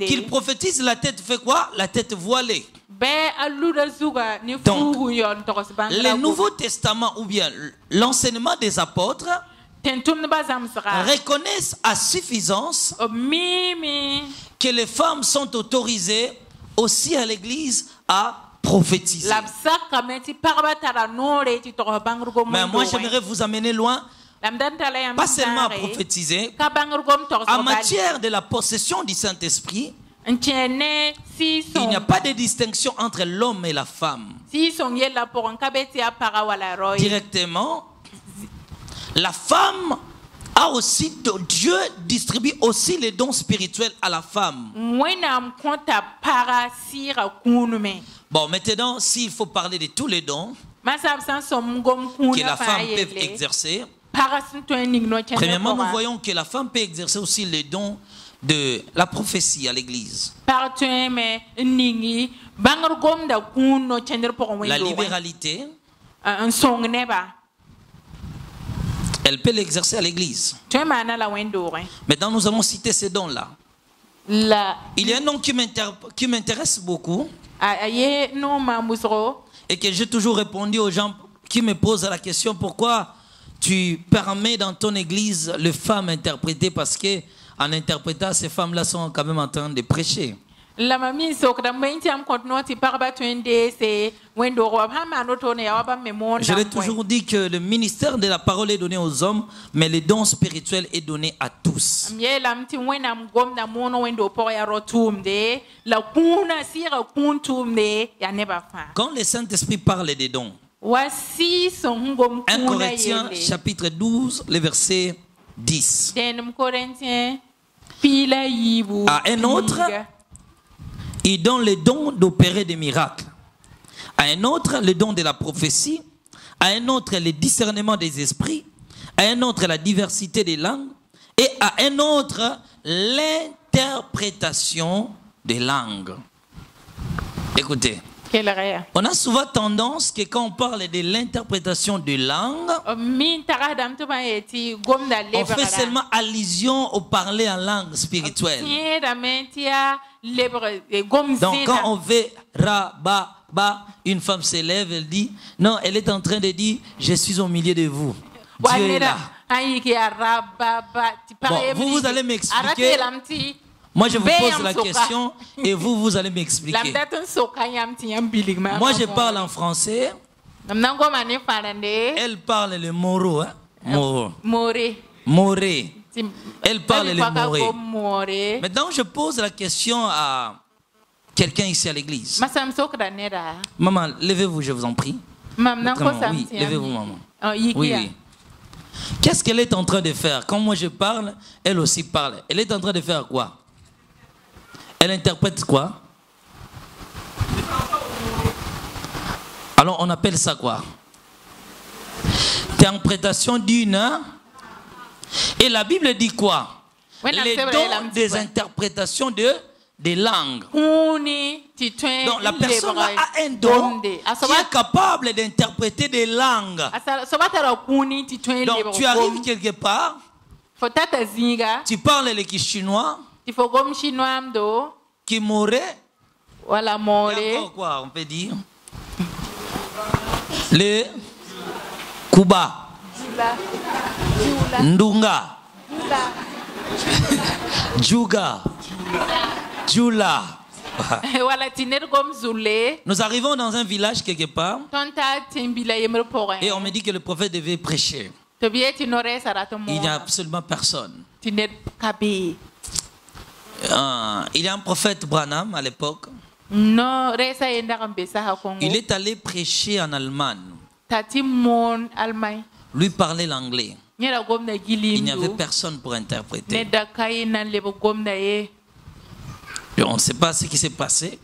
qu'il prophétise, la tête fait quoi? La tête voilée. Donc, le Nouveau Testament ou bien l'enseignement des apôtres reconnaissent à suffisance que les femmes sont autorisées aussi à l'église à prophétiser. Mais moi j'aimerais vous amener loin, pas seulement à prophétiser, en matière de la possession du Saint-Esprit. Il n'y a pas de distinction entre l'homme et la femme. Directement, la femme a aussi, Dieu distribue aussi les dons spirituels à la femme. Bon, maintenant, s'il faut parler de tous les dons que la femme peut exercer, premièrement, nous voyons que la femme peut exercer aussi les dons de la prophétie à l'église. La libéralité, elle peut l'exercer à l'église. Maintenant, nous allons citer ces dons-là. Il y a un nom qui m'intéresse beaucoup et que j'ai toujours répondu aux gens qui me posent la question: pourquoi tu permets dans ton église les femmes interpréter? Parce que en interprétant, ces femmes-là sont quand même en train de prêcher. Je l'ai toujours dit que le ministère de la parole est donné aux hommes, mais le don spirituel est donné à tous. Quand le Saint-Esprit parle des dons, 1 Corinthiens chapitre 12, le verset 10. À un autre, il donne le don d'opérer des miracles. À un autre, le don de la prophétie. À un autre, le discernement des esprits. À un autre, la diversité des langues. Et à un autre, l'interprétation des langues. Écoutez. On a souvent tendance que quand on parle de l'interprétation de langue, on fait seulement allusion au parler en langue spirituelle. Donc quand on veut une femme s'élève, elle dit, non, elle est en train de dire, je suis au milieu de vous. Dieu est là. Bon, vous allez m'expliquer. Moi, je vous pose la question et vous allez m'expliquer. Moi, je parle en français. Elle parle le moro, hein? Moro. Moré. Moré. Elle parle le moré. Maintenant, je pose la question à quelqu'un ici à l'église. Maman, levez-vous, je vous en prie. Oui, levez-vous, maman. Oui, oui. Qu'est-ce qu'elle est en train de faire? Quand moi je parle, elle aussi parle. Elle est en train de faire quoi? Elle interprète quoi? Alors on appelle ça quoi? Interprétation d'une. Et la Bible dit quoi? Les dons des interprétations des langues. Donc la personne a un don qui est capable d'interpréter des langues. Donc tu arrives quelque part, tu parles le chinois, qui m'aurait, quoi on peut dire, le Kuba, Ndunga, Juga, Jula. Nous arrivons dans un village quelque part et on me dit que le prophète devait prêcher. Il n'y a absolument personne. Il y a un prophète Branham à l'époque. Il est allé prêcher en Allemagne. Lui parlait l'anglais. Il n'y avait personne pour interpréter. On ne sait pas ce qui s'est passé.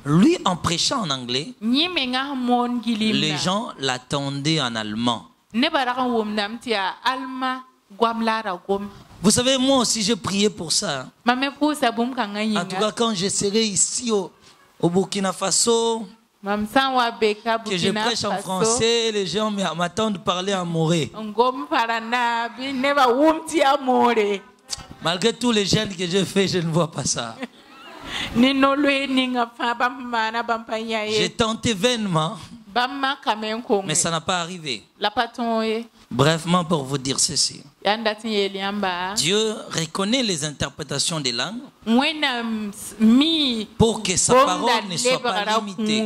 Lui, en prêchant en anglais, les gens l'attendaient en allemand. Vous savez, moi aussi, j'ai prié pour ça. En tout cas, quand je serai ici au Burkina Faso, que je prêche en français, les gens m'attendent de parler en moré. Malgré tous les gènes que je fais, je ne vois pas ça. J'ai tenté vainement, mais ça n'a pas arrivé. Brefement, pour vous dire ceci. Dieu reconnaît les interprétations des langues pour que sa parole ne soit pas limitée.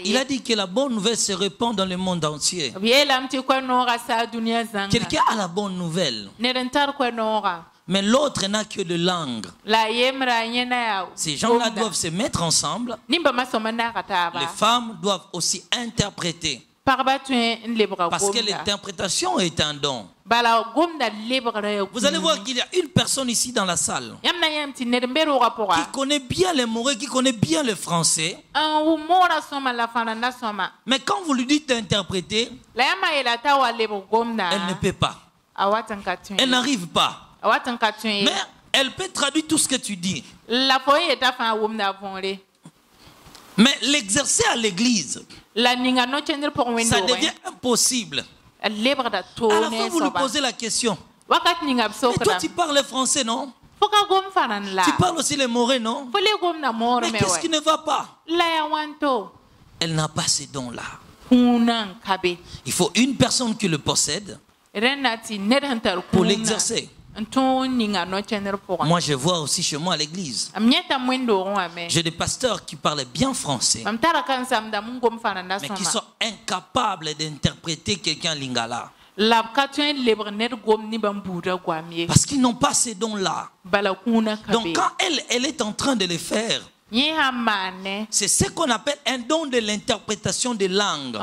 Il a dit que la bonne nouvelle se répand dans le monde entier. Quelqu'un a la bonne nouvelle, mais l'autre n'a que de langue. Ces gens-là doivent se mettre ensemble. Les femmes doivent aussi interpréter. Parce que l'interprétation est un don. Vous allez voir qu'il y a une personne ici dans la salle qui connaît bien les mots, qui connaît bien le français. Mais quand vous lui dites d'interpréter, elle ne peut pas. Elle n'arrive pas. Mais elle peut traduire tout ce que tu dis. Mais l'exercer à l'église, ça devient impossible. À la fin, vous lui posez la question. Mais toi, tu parles français, non? Tu parles aussi les morés, non? Mais qu'est-ce qui ne va pas? Elle n'a pas ces dons-là. Il faut une personne qui le possède pour l'exercer. Moi, je vois aussi chez moi à l'église. J'ai des pasteurs qui parlent bien français, mais qui sont incapables d'interpréter quelqu'un lingala. Parce qu'ils n'ont pas ces dons-là. Donc, quand elle est en train de les faire, c'est ce qu'on appelle un don de l'interprétation des langues.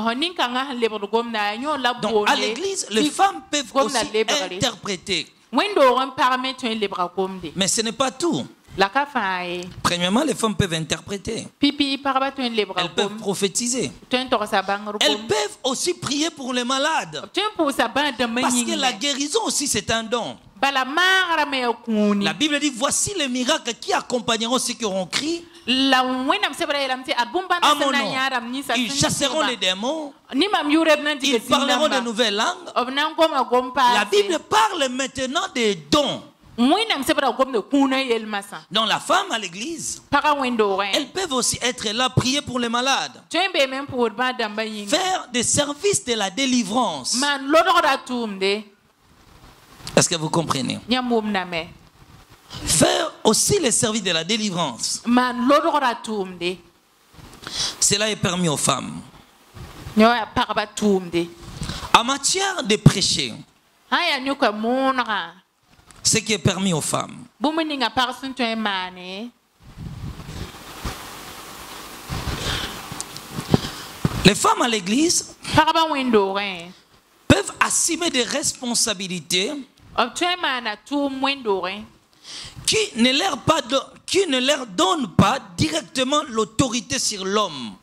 Donc, à l'église, les femmes peuvent aussi interpréter. Mais ce n'est pas tout. Premièrement, les femmes peuvent interpréter. Elles peuvent prophétiser. Elles peuvent aussi prier pour les malades. Parce que la guérison aussi, c'est un don. La Bible dit, voici les miracles qui accompagneront ceux qui auront crié à mon nom. Ils chasseront les démons. Ils parleront de nouvelles langues. La Bible parle maintenant des dons. Donc la femme à l'église, elles peuvent aussi être là, prier pour les malades, faire des services de la délivrance. Est-ce que vous comprenez? Faire aussi les services de la délivrance. Cela est permis aux femmes. En matière de prêcher, ce qui est permis aux femmes. Les femmes à l'église peuvent assumer des responsabilités qui ne leur donnent pas directement l'autorité sur l'homme.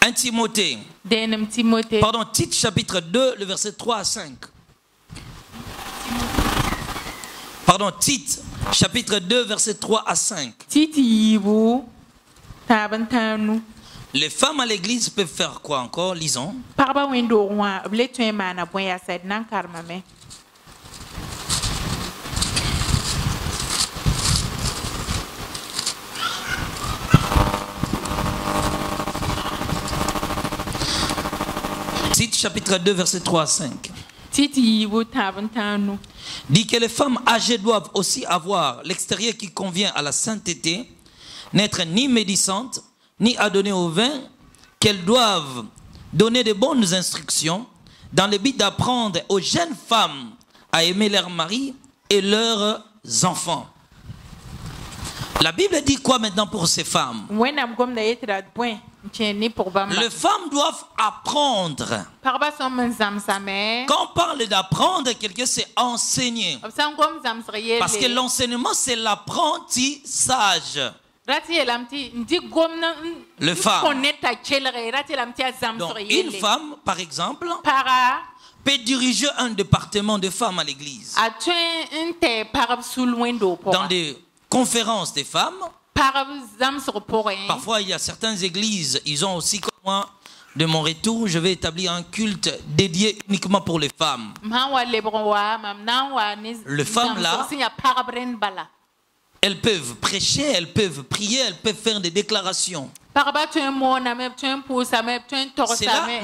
1 Timothée. Pardon, Tite chapitre 2, le verset 3 à 5. Pardon, Tite chapitre 2, verset 3 à 5. Les femmes à l'église peuvent faire quoi encore? Lisons. Tite chapitre 2, verset 3 à 5. Dit que les femmes âgées doivent aussi avoir l'extérieur qui convient à la sainteté, n'être ni médisantes, ni adonnées au vin, qu'elles doivent donner de bonnes instructions dans le but d'apprendre aux jeunes femmes à aimer leurs maris et leurs enfants. La Bible dit quoi maintenant pour ces femmes? Les femmes doivent apprendre. Quand on parle d'apprendre, quelqu'un c'est enseigner. Parce que l'enseignement c'est l'apprentissage. Le femme. Donc, une femme, par exemple, peut diriger un département de femmes à l'église. Dans des conférences des femmes, parfois il y a certaines églises, ils ont aussi, comme moi, de mon retour, je vais établir un culte dédié uniquement pour les femmes. Les femmes là, elles peuvent prêcher, elles peuvent prier, elles peuvent faire des déclarations. Cela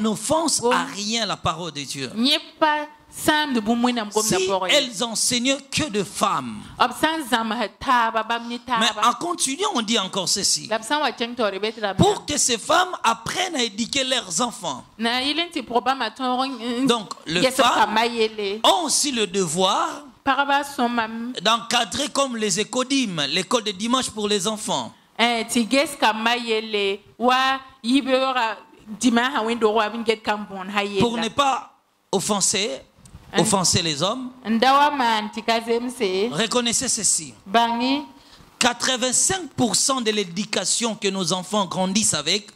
n'offense à rien la parole de Dieu. Si elles enseignent que de femmes. Mais en continuant, on dit encore ceci. Pour que ces femmes apprennent à éduquer leurs enfants. Donc, les femmes ont aussi le devoir d'encadrer comme les écodymes, l'école de dimanche pour les enfants. Pour ne pas offenser les hommes, reconnaissez ceci. 85% de l'éducation que nos enfants grandissent avec,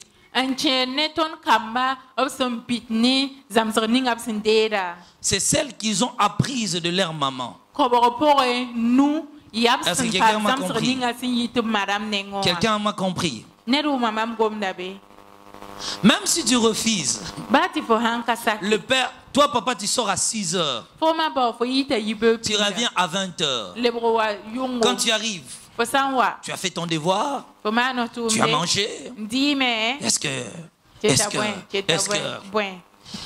c'est celle qu'ils ont apprise de leur maman. Est-ce que quelqu'un m'a compris? Quelqu'un m'a compris? Même si tu refuses, le père, toi papa tu sors à 6 heures, tu reviens à 20 heures. Quand tu arrives, tu as fait ton devoir, tu as mangé. Est-ce que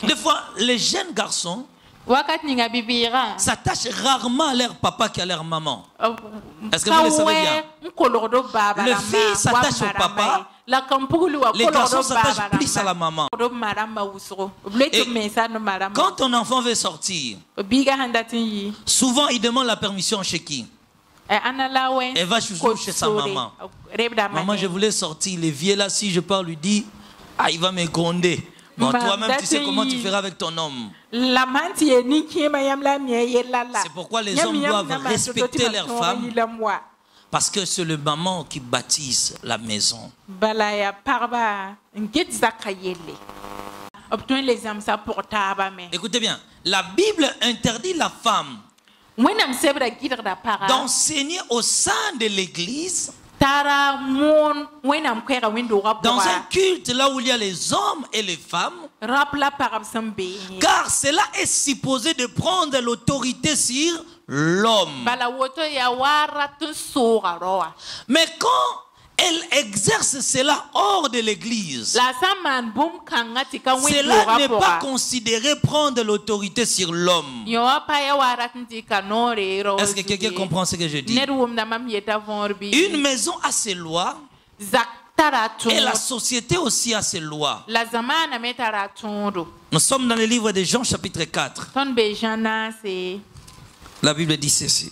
des fois les jeunes garçons s'attachent rarement à leur papa qu'à leur maman. Est-ce que vous le savez bien? Les filles s'attachent au papa, les garçons s'attachent plus à la maman. Et quand ton enfant veut sortir, souvent il demande la permission chez qui? Elle va toujours chez sa maman. Maman, je voulais sortir. Les vieux là, si je pars lui dire, ah, il va me gronder. Bon, toi-même, tu sais comment tu feras avec ton homme. C'est pourquoi les hommes doivent respecter leurs femmes. Parce que c'est le maman qui baptise la maison. Écoutez bien, la Bible interdit la femme d'enseigner au sein de l'église, dans un culte là où il y a les hommes et les femmes, car cela est supposé de prendre l'autorité sur l'homme. Mais quand elle exerce cela hors de l'église. Cela n'est pas considéré prendre l'autorité sur l'homme. Est-ce que quelqu'un comprend ce que je dis? Une maison a ses lois et la société aussi a ses lois. Nous sommes dans le livre de Jean chapitre 4. La Bible dit ceci.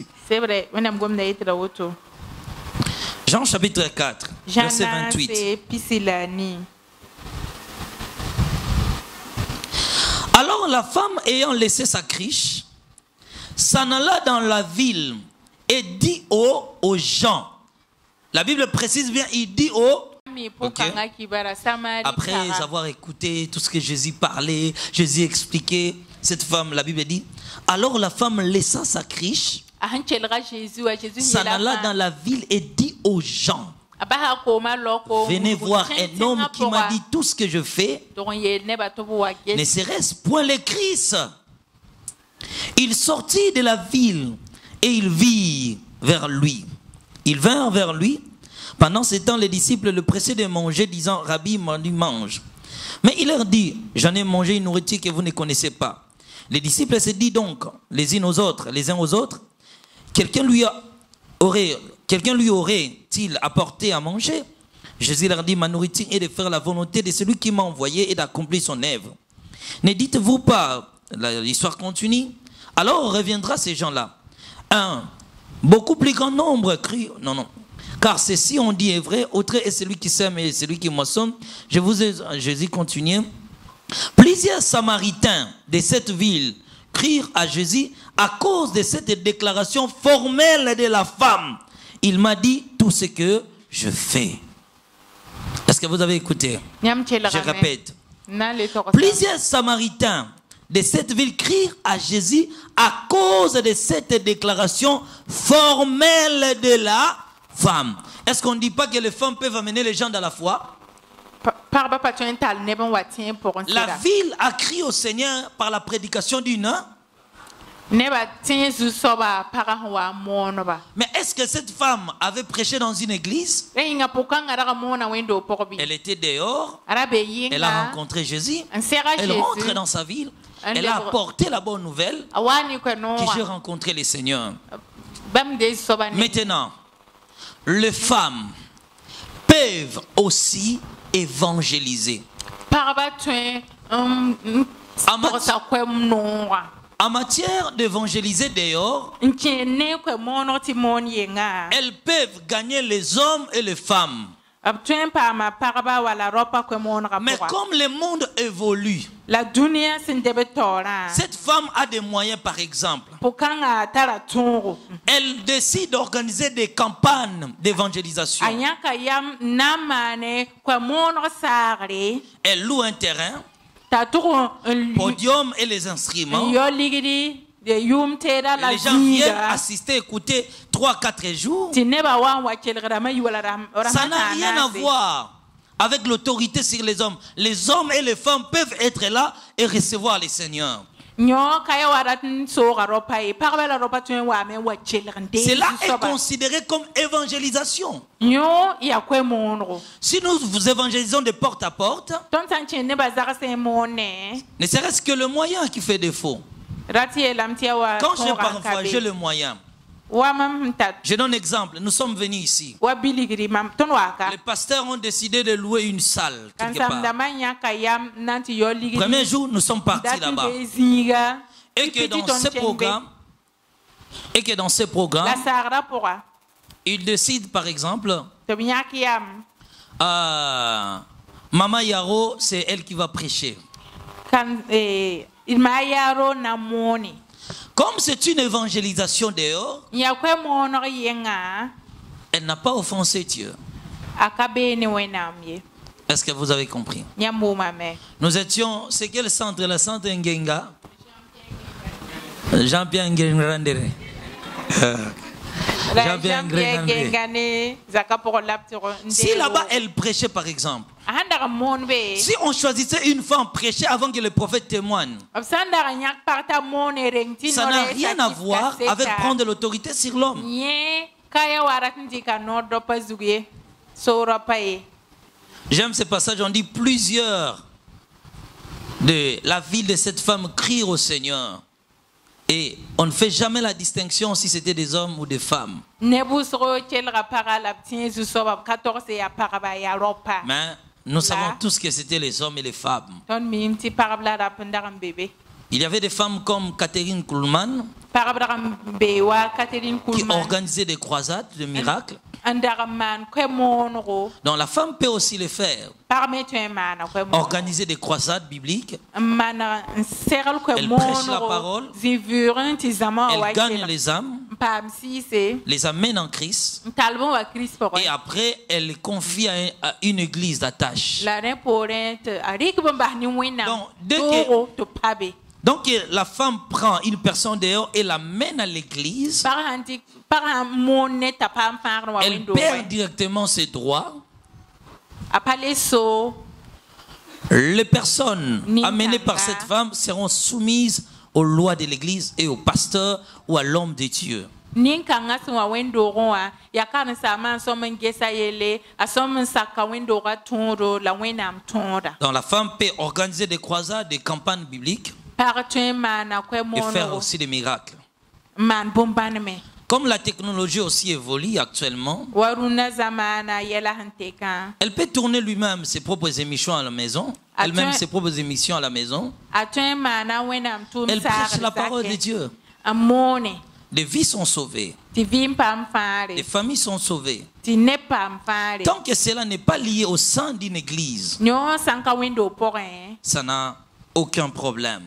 Jean chapitre 4, verset 28. Alors la femme ayant laissé sa criche, s'en alla dans la ville et dit aux gens. La Bible précise bien, il dit aux... Okay. Après avoir écouté tout ce que Jésus parlait, Jésus expliquait, cette femme, la Bible dit, alors la femme laissa sa criche, s'en alla dans la ville et dit aux gens, venez voir un homme qui m'a dit tout ce que je fais, ne serait-ce point le Christ? Il sortit de la ville et il vit vers lui. Ils vinrent vers lui. Pendant ce temps, les disciples le pressaient de manger, disant, Rabbi, mange. Mais il leur dit, j'en ai mangé une nourriture que vous ne connaissez pas. Les disciples se disent donc, les uns aux autres, quelqu'un lui aurait-il apporté à manger? Jésus leur dit, ma nourriture est de faire la volonté de celui qui m'a envoyé et d'accomplir son œuvre. Ne dites-vous pas, l'histoire continue, alors reviendra ces gens-là. Beaucoup plus grand nombre crient, non. Car ceci on dit est vrai, autre est celui qui sème et celui qui moissonne. Jésus continue. Plusieurs Samaritains de cette ville crient à Jésus à cause de cette déclaration formelle de la femme. Il m'a dit tout ce que je fais. Est-ce que vous avez écouté? Je répète. Plusieurs Samaritains de cette ville crient à Jésus à cause de cette déclaration formelle de la femme. Est-ce qu'on ne dit pas que les femmes peuvent amener les gens dans la foi? La ville a crié au Seigneur par la prédication d'une. Mais est-ce que cette femme avait prêché dans une église? Elle était dehors. Elle a rencontré Jésus. Elle rentre dans sa ville. Elle a apporté la bonne nouvelle que j'ai rencontré le Seigneur. Maintenant, les femmes peuvent aussi évangéliser. En matière d'évangéliser dehors, elles peuvent gagner les hommes et les femmes. Mais comme le monde évolue, cette femme a des moyens, par exemple. Elle décide d'organiser des campagnes d'évangélisation. Elle loue un terrain, podium et les instruments. Les gens viennent assister, écouter 3-4 jours. Ça n'a rien à voir avec l'autorité sur les hommes. Les hommes et les femmes peuvent être là et recevoir les seigneurs. Cela est considéré comme évangélisation. Si nous vous évangélisons de porte à porte, ne serait-ce que le moyen qui fait défaut. Quand j'ai parfois le moyen, je donne un exemple. Nous sommes venus ici. Les pasteurs ont décidé de louer une salle quelque part. Premier jour, nous sommes partis là-bas. Et que dans ce programme, ils décident par exemple, Mama Yaro, c'est elle qui va prêcher. Comme c'est une évangélisation dehors, elle n'a pas offensé Dieu. Est-ce que vous avez compris? Nous étions, c'est quel centre? Le centre Ngenga? Jean-Pierre Ngengrandere. Si là-bas elle prêchait par exemple, si on choisissait une femme prêcher avant que le prophète témoigne, ça n'a rien à voir avec prendre l'autorité sur l'homme. J'aime ce passage, on dit plusieurs de la ville de cette femme crient au Seigneur. Et on ne fait jamais la distinction si c'était des hommes ou des femmes. Mais nous savons tous que c'était les hommes et les femmes. Il y avait des femmes comme Catherine Kuhlman qui organisaient des croisades, des miracles. Donc la femme peut aussi le faire. Organiser des croisades bibliques. Elle prêche la parole. Elle gagne les âmes. Les amène en Christ. Et après, elle confie à une église d'attache. Donc la femme prend une personne dehors et l'amène à l'église. Elle perd directement ses droits. Les personnes amenées par cette femme seront soumises aux lois de l'église et au pasteur ou à l'homme de Dieu. Donc la femme peut organiser des croisades, des campagnes bibliques et faire aussi des miracles. Comme la technologie aussi évolue actuellement, elle peut tourner lui-même ses propres émissions à la maison, elle-même ses propres émissions à la maison. Elle prêche la parole de Dieu. Des vies sont sauvées. Les familles sont sauvées. Tant que cela n'est pas lié au sein d'une église, ça n'a aucun problème.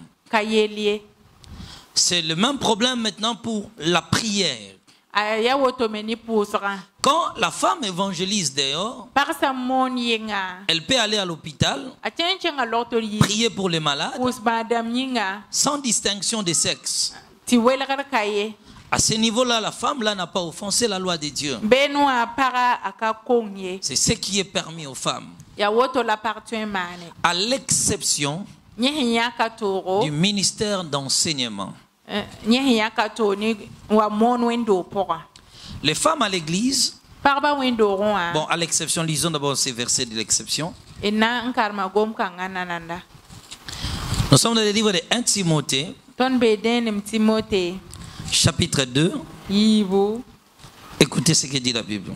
C'est le même problème maintenant pour la prière. Quand la femme évangélise dehors, elle peut aller à l'hôpital, prier pour les malades, sans distinction de sexe. À ce niveau-là, la femme là n'a pas offensé la loi de Dieu. C'est ce qui est permis aux femmes. À l'exception du ministère d'enseignement. Les femmes à l'église, bon, à l'exception, lisons d'abord ces versets de l'exception. Nous sommes dans le livre de 1 Timothée, chapitre 2. Écoutez ce que dit la Bible.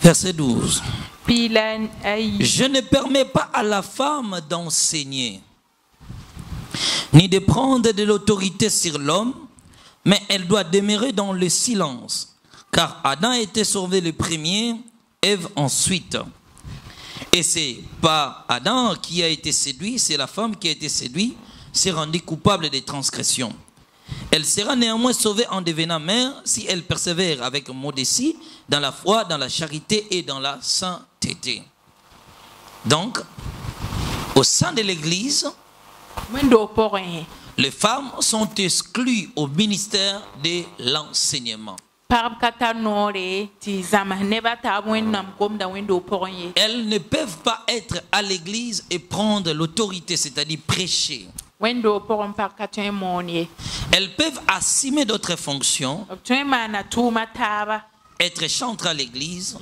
Verset 12. Je ne permets pas à la femme d'enseigner, ni de prendre de l'autorité sur l'homme, mais elle doit demeurer dans le silence. Car Adam a été sauvé le premier, Ève ensuite. Et c'est pas Adam qui a été séduit, c'est la femme qui a été séduite, s'est rendue coupable des transgressions. Elle sera néanmoins sauvée en devenant mère si elle persévère avec modestie dans la foi, dans la charité et dans la sainteté. Donc, au sein de l'Église, les femmes sont exclues au ministère de l'enseignement. Elles ne peuvent pas être à l'église et prendre l'autorité, c'est-à-dire prêcher. Elles peuvent assumer d'autres fonctions, être chantres à l'église,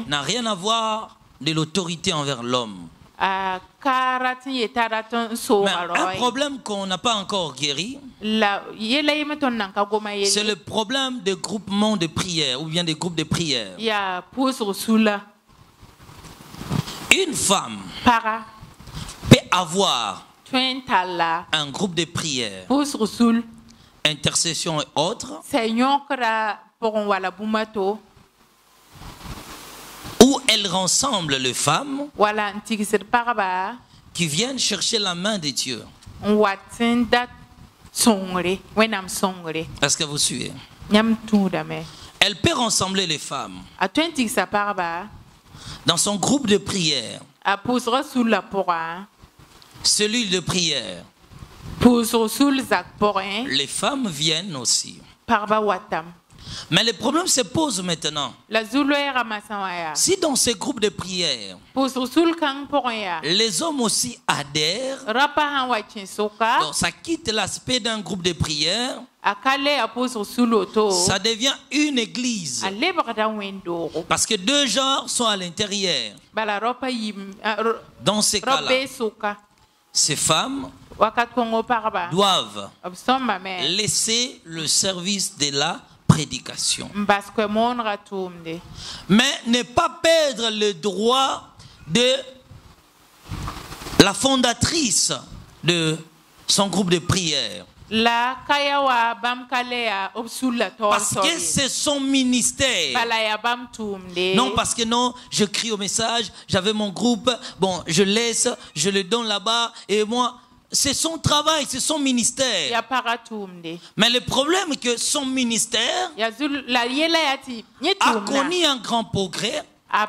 n'a rien à voir de l'autorité envers l'homme. Mais un problème qu'on n'a pas encore guéri, c'est le problème des groupements de prière ou bien des groupes de prière. Une femme peut avoir un groupe de prière, intercession et autres, où elle rassemble les femmes qui viennent chercher la main de Dieu. Est-ce que vous suivez? Elle peut rassembler les femmes dans son groupe de prière, cellule de prière. Les femmes viennent aussi. Mais le problème se pose maintenant. Si dans ces groupes de prière, les hommes aussi adhèrent, donc ça quitte l'aspect d'un groupe de prière ça devient une église. Parce que deux genres sont à l'intérieur. Dans ces cas-là, ces femmes doivent laisser le service de la prédication. Mais ne pas perdre le droit de la fondatrice de son groupe de prière. Parce que c'est son ministère. Non, parce que non, je crie au message, j'avais mon groupe, bon, je laisse, je le donne là-bas, et moi, c'est son travail, c'est son ministère. Mais le problème est que son ministère a connu un grand progrès à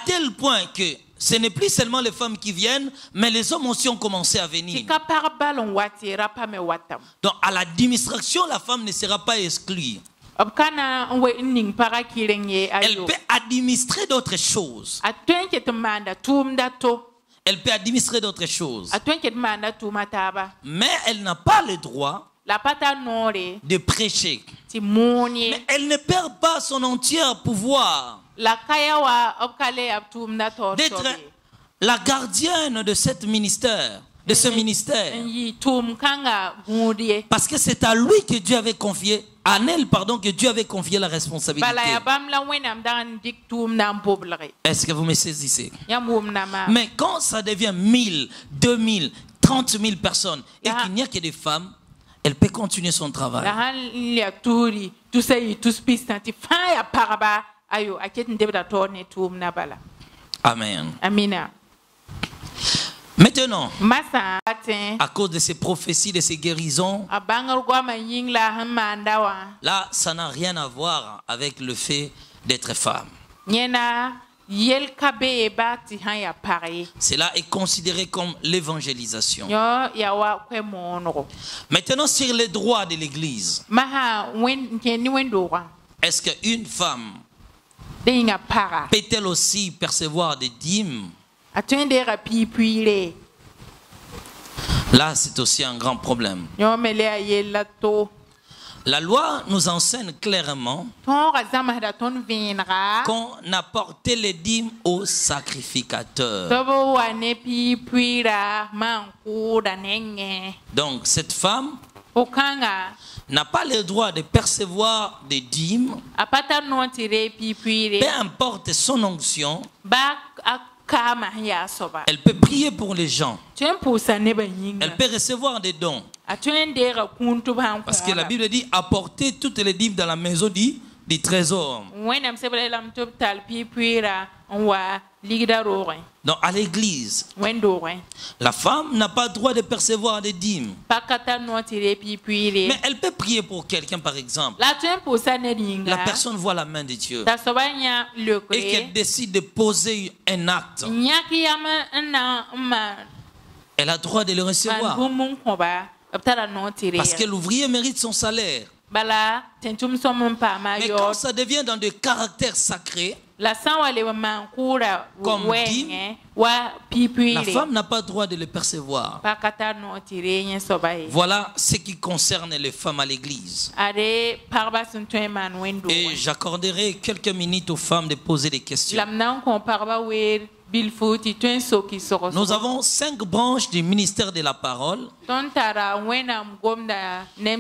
tel point que ce n'est plus seulement les femmes qui viennent, mais les hommes aussi ont commencé à venir. Donc à l'administration, la femme ne sera pas exclue. Elle peut administrer d'autres choses. Elle peut administrer d'autres choses. Mais elle n'a pas le droit de prêcher. Mais elle ne perd pas son entier pouvoir d'être la gardienne de ce ministère. Parce que c'est à lui que Dieu avait confié, à elle, pardon, que Dieu avait confié la responsabilité. Est-ce que vous me saisissez? Mais quand ça devient 1000, 2000, 30 000 personnes et qu'il n'y a que des femmes, elle peut continuer son travail. Amen. Maintenant, à cause de ces prophéties, de ces guérisons, là, ça n'a rien à voir avec le fait d'être femme. Cela est considéré comme l'évangélisation. Maintenant, sur les droits de l'Église, est-ce qu'une femme peut-elle aussi percevoir des dîmes? Là, c'est aussi un grand problème. La loi nous enseigne clairement qu'on apportait les dîmes aux sacrificateurs. Donc, cette femme n'a pas le droit de percevoir des dîmes, peu importe son onction. Elle peut prier pour les gens. Elle peut recevoir des dons. Parce que la Bible dit apportez toutes les dîmes dans la maison du trésor. Donc à l'église, la femme n'a pas le droit de percevoir des dîmes. Mais elle peut prier pour quelqu'un, par exemple. La personne voit la main de Dieu et qu'elle décide de poser un acte. Elle a le droit de le recevoir. Parce que l'ouvrier mérite son salaire. Mais quand ça devient dans des caractères sacrés, comme dîme, la femme n'a pas le droit de le percevoir. Voilà ce qui concerne les femmes à l'église. Et j'accorderai quelques minutes aux femmes de poser des questions. Nous avons 5 branches du ministère de la parole,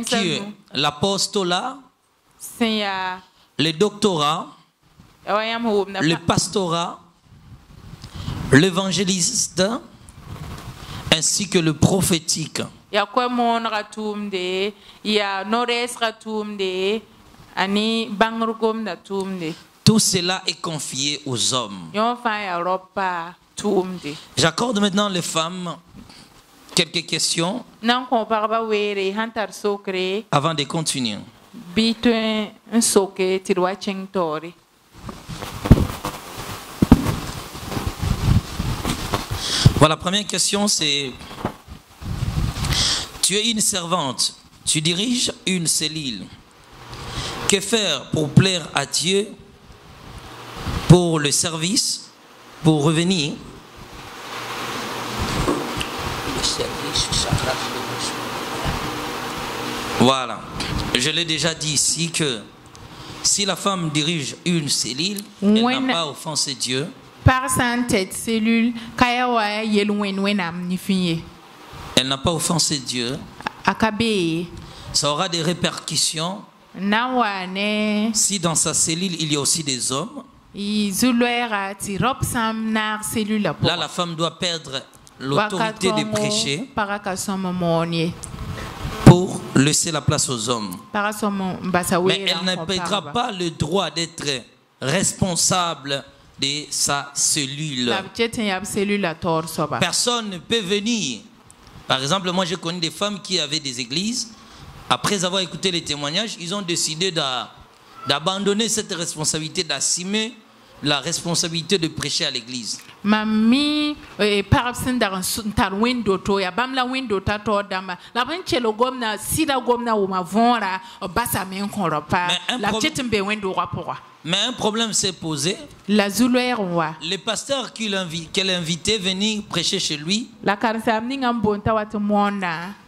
qui est l'apostolat, le doctorat, le pastorat, l'évangéliste, ainsi que le prophétique. Tout cela est confié aux hommes. J'accorde maintenant les femmes quelques questions avant de continuer. Voilà, la première question, c'est: tu es une servante, tu diriges une cellule. Que faire pour plaire à Dieu, pour le service, pour revenir? Le service, Voilà. Je l'ai déjà dit ici que si la femme dirige une cellule, elle n'a pas offensé Dieu. Elle n'a pas offensé Dieu. Ça aura des répercussions. Si dans sa cellule il y a aussi des hommes, là la femme doit perdre l'autorité de prêcher pour laisser la place aux hommes. Mais elle ne perdra pas le droit d'être responsable de sa cellule. Personne ne peut venir. Par exemple, moi j'ai connu des femmes qui avaient des églises. Après avoir écouté les témoignages, ils ont décidé d'abandonner cette responsabilité, d'assumer la responsabilité de prêcher à l'église. Mais un problème s'est posé. Le pasteur qu'elle invitait venir prêcher chez lui,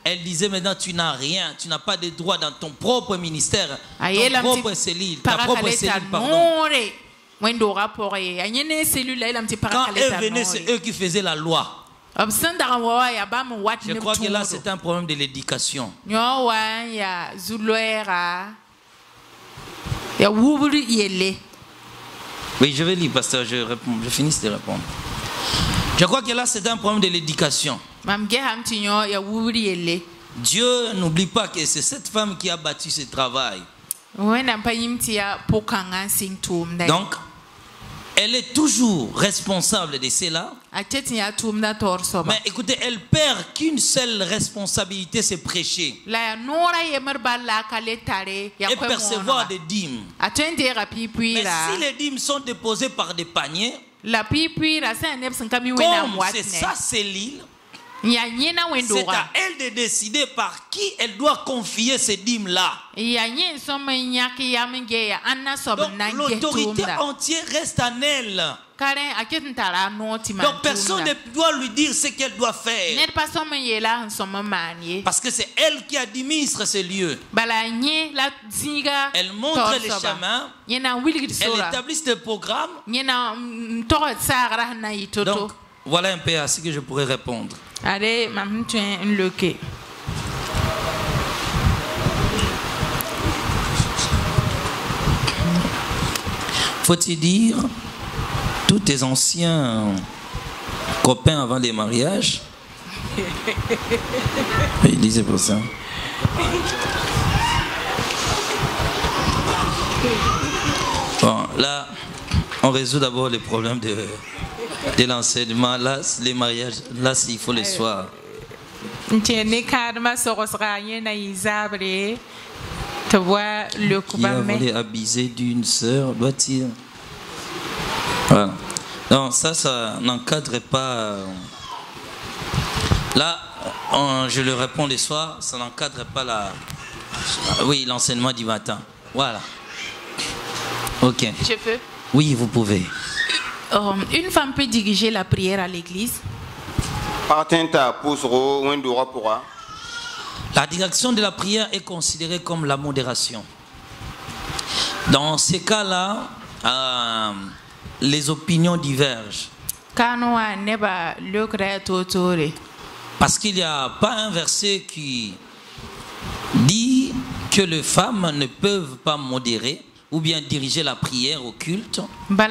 elle disait maintenant tu n'as rien, tu n'as pas de droit dans ton propre ministère, ton propre cellule, ta propre cellule, pardon. Quand eux venaient, c'est eux qui faisaient la loi. Je crois que là, c'est un problème de l'éducation. Oui, je vais lire, pasteur, je finis de répondre. Je crois que là, c'est un problème de l'éducation. Dieu n'oublie pas que c'est cette femme qui a bâti ce travail. Donc, elle est toujours responsable de cela. Mais écoutez, elle perd qu'une seule responsabilité, c'est prêcher. Et percevoir des dîmes. Mais si les dîmes sont déposées par des paniers, comme c'est sa cellule, c'est à elle de décider par qui elle doit confier ces dîmes-là. Donc l'autorité entière reste en elle. Donc personne ne doit lui dire ce qu'elle doit faire. Parce que c'est elle qui administre ces lieux. Elle montre les chemins. Elle établit des programmes. Donc voilà un peu à ce que je pourrais répondre. Faut-il dire tous tes anciens copains avant les mariages? Il disait pour ça. Bon, là, on résout d'abord les problèmes de l'enseignement. Là, les mariages, là, il faut les soirs. Il a voulu abuser d'une sœur, doit-il? Voilà. Donc ça n'encadre pas. Là, je le réponds les soirs, ça n'encadre pas l'enseignement du matin. Voilà. Ok. Je peux? Oui, vous pouvez. Une femme peut diriger la prière à l'église? La direction de la prière est considérée comme la modération. Dans ces cas-là, les opinions divergent. Parce qu'il n'y a pas un verset qui dit que les femmes ne peuvent pas modérer ou bien diriger la prière au culte. Bon,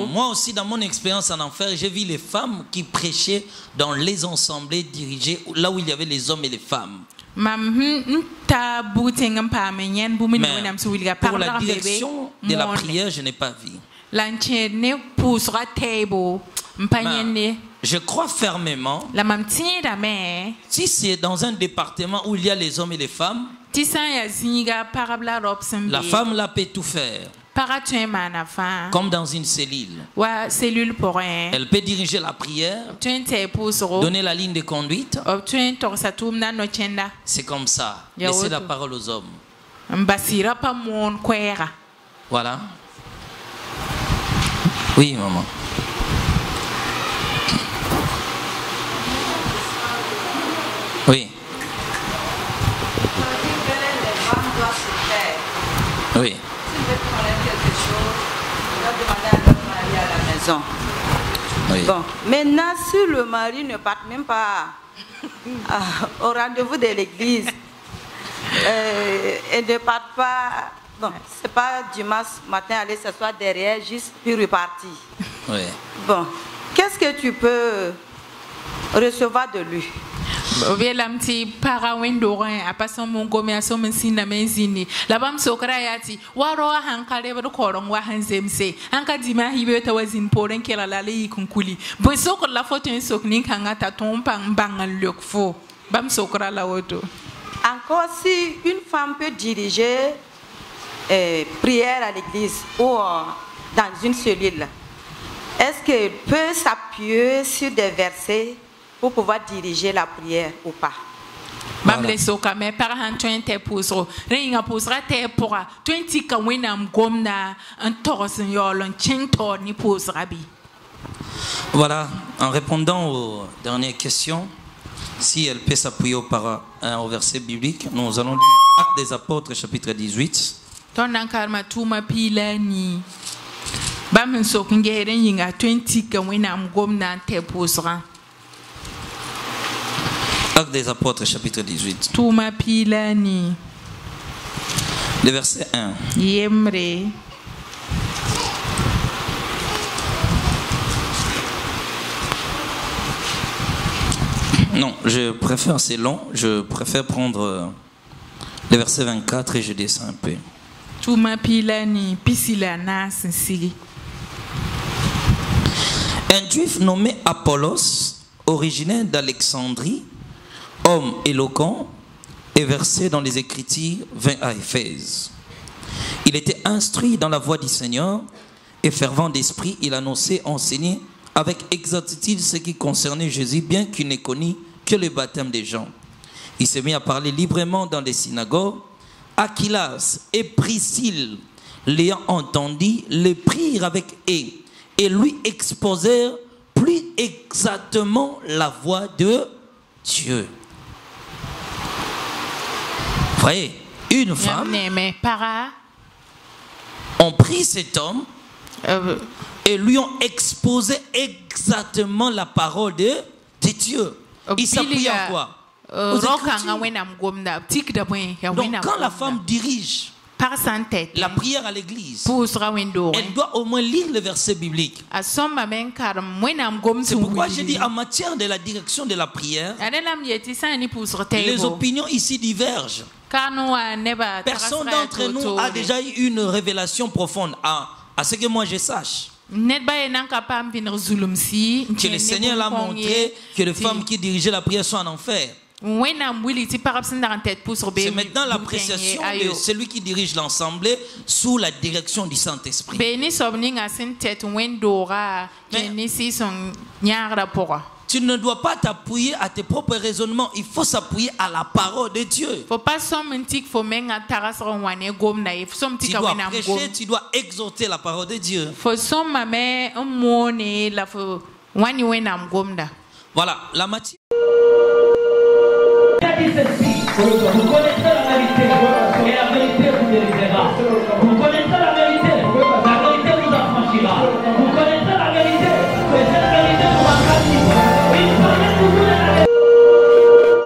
moi aussi, dans mon expérience en enfer, j'ai vu les femmes qui prêchaient dans les assemblées dirigées là où il y avait les hommes et les femmes. Mais pour la direction de la prière, je n'ai pas vu. Je crois fermement, si c'est dans un département où il y a les hommes et les femmes, la femme là peut tout faire. Comme dans une cellule. Elle peut diriger la prière, donner la ligne de conduite. C'est comme ça. Laisser la parole aux hommes. Voilà. Oui, maman. Oui. Si je veux connaître quelque chose, je vais demander à notre mari à la maison. Oui. Bon, maintenant, si le mari ne part même pas au rendez-vous de l'église, et ne part pas, bon, c'est pas dimanche matin aller s'asseoir derrière, juste puis repartir. Oui. Bon, qu'est-ce que tu peux recevoir de lui? Lamti para wendo a paso mon gomi a somen sina menzini la bam sokra yati waro hankale ba korong wa hanzemse anka dima hibe ta wazin poren kela la le kunkuli bo sokor la foto en soknin kanga ta tompang bangal lokfo bam sokra la woto. Encore si une femme peut diriger prière à l'église ou dans une cellule, est-ce qu'elle peut s'appuyer sur des versets pour pouvoir diriger la prière ou pas? Mam le soka me para han 20 pusro ringa pusra te pora 20 ka wenam gomna un torsen yolon chintor ni pusra bi. Voilà, en répondant aux dernières questions, si elle peut s'appuyer au verset biblique, nous allons lire Actes des Apôtres, chapitre 18. Ton karma tuma pilani. Bam sok ngere yinga 20 ka wenam gomna te pusra. Actes des Apôtres, chapitre 18. Tuma pilani. Le verset 1. Yemre. Non, je préfère, c'est long, je préfère prendre le verset 24 et je descends un peu. Tuma pilani pisila na sensigi. Un juif nommé Apollos, originaire d'Alexandrie, homme éloquent et versé dans les Écritures, vint à Éphèse. Il était instruit dans la voie du Seigneur et fervent d'esprit, il annonçait, enseignait avec exactitude ce qui concernait Jésus, bien qu'il n'ait connu que le baptême des gens. Il s'est mis à parler librement dans les synagogues. Aquilas et Priscille, l'ayant entendu, les prirent avec eux et lui exposèrent plus exactement la voix de Dieu. Vous voyez, une femme ont pris cet homme et lui ont exposé exactement la parole de Dieu. Il s'appuie en quoi? Donc quand la femme dirige la prière à l'église, elle doit au moins lire le verset biblique. C'est pourquoi j'ai dit en matière de la direction de la prière, les opinions ici divergent. Personne d'entre nous a déjà eu une révélation profonde à ce que moi je sache. Que le Seigneur l'a montré que les femmes qui dirigeaient la prière sont en enfer. C'est maintenant l'appréciation de celui qui dirige l'ensemble sous la direction du Saint-Esprit. Tu ne dois pas t'appuyer à tes propres raisonnements, il faut s'appuyer à la parole de Dieu. Tu dois prêcher, tu dois exhorter la parole de Dieu. Voilà, la matière. Il a dit ceci, vous connaissez la vérité et la vérité vous délivrera.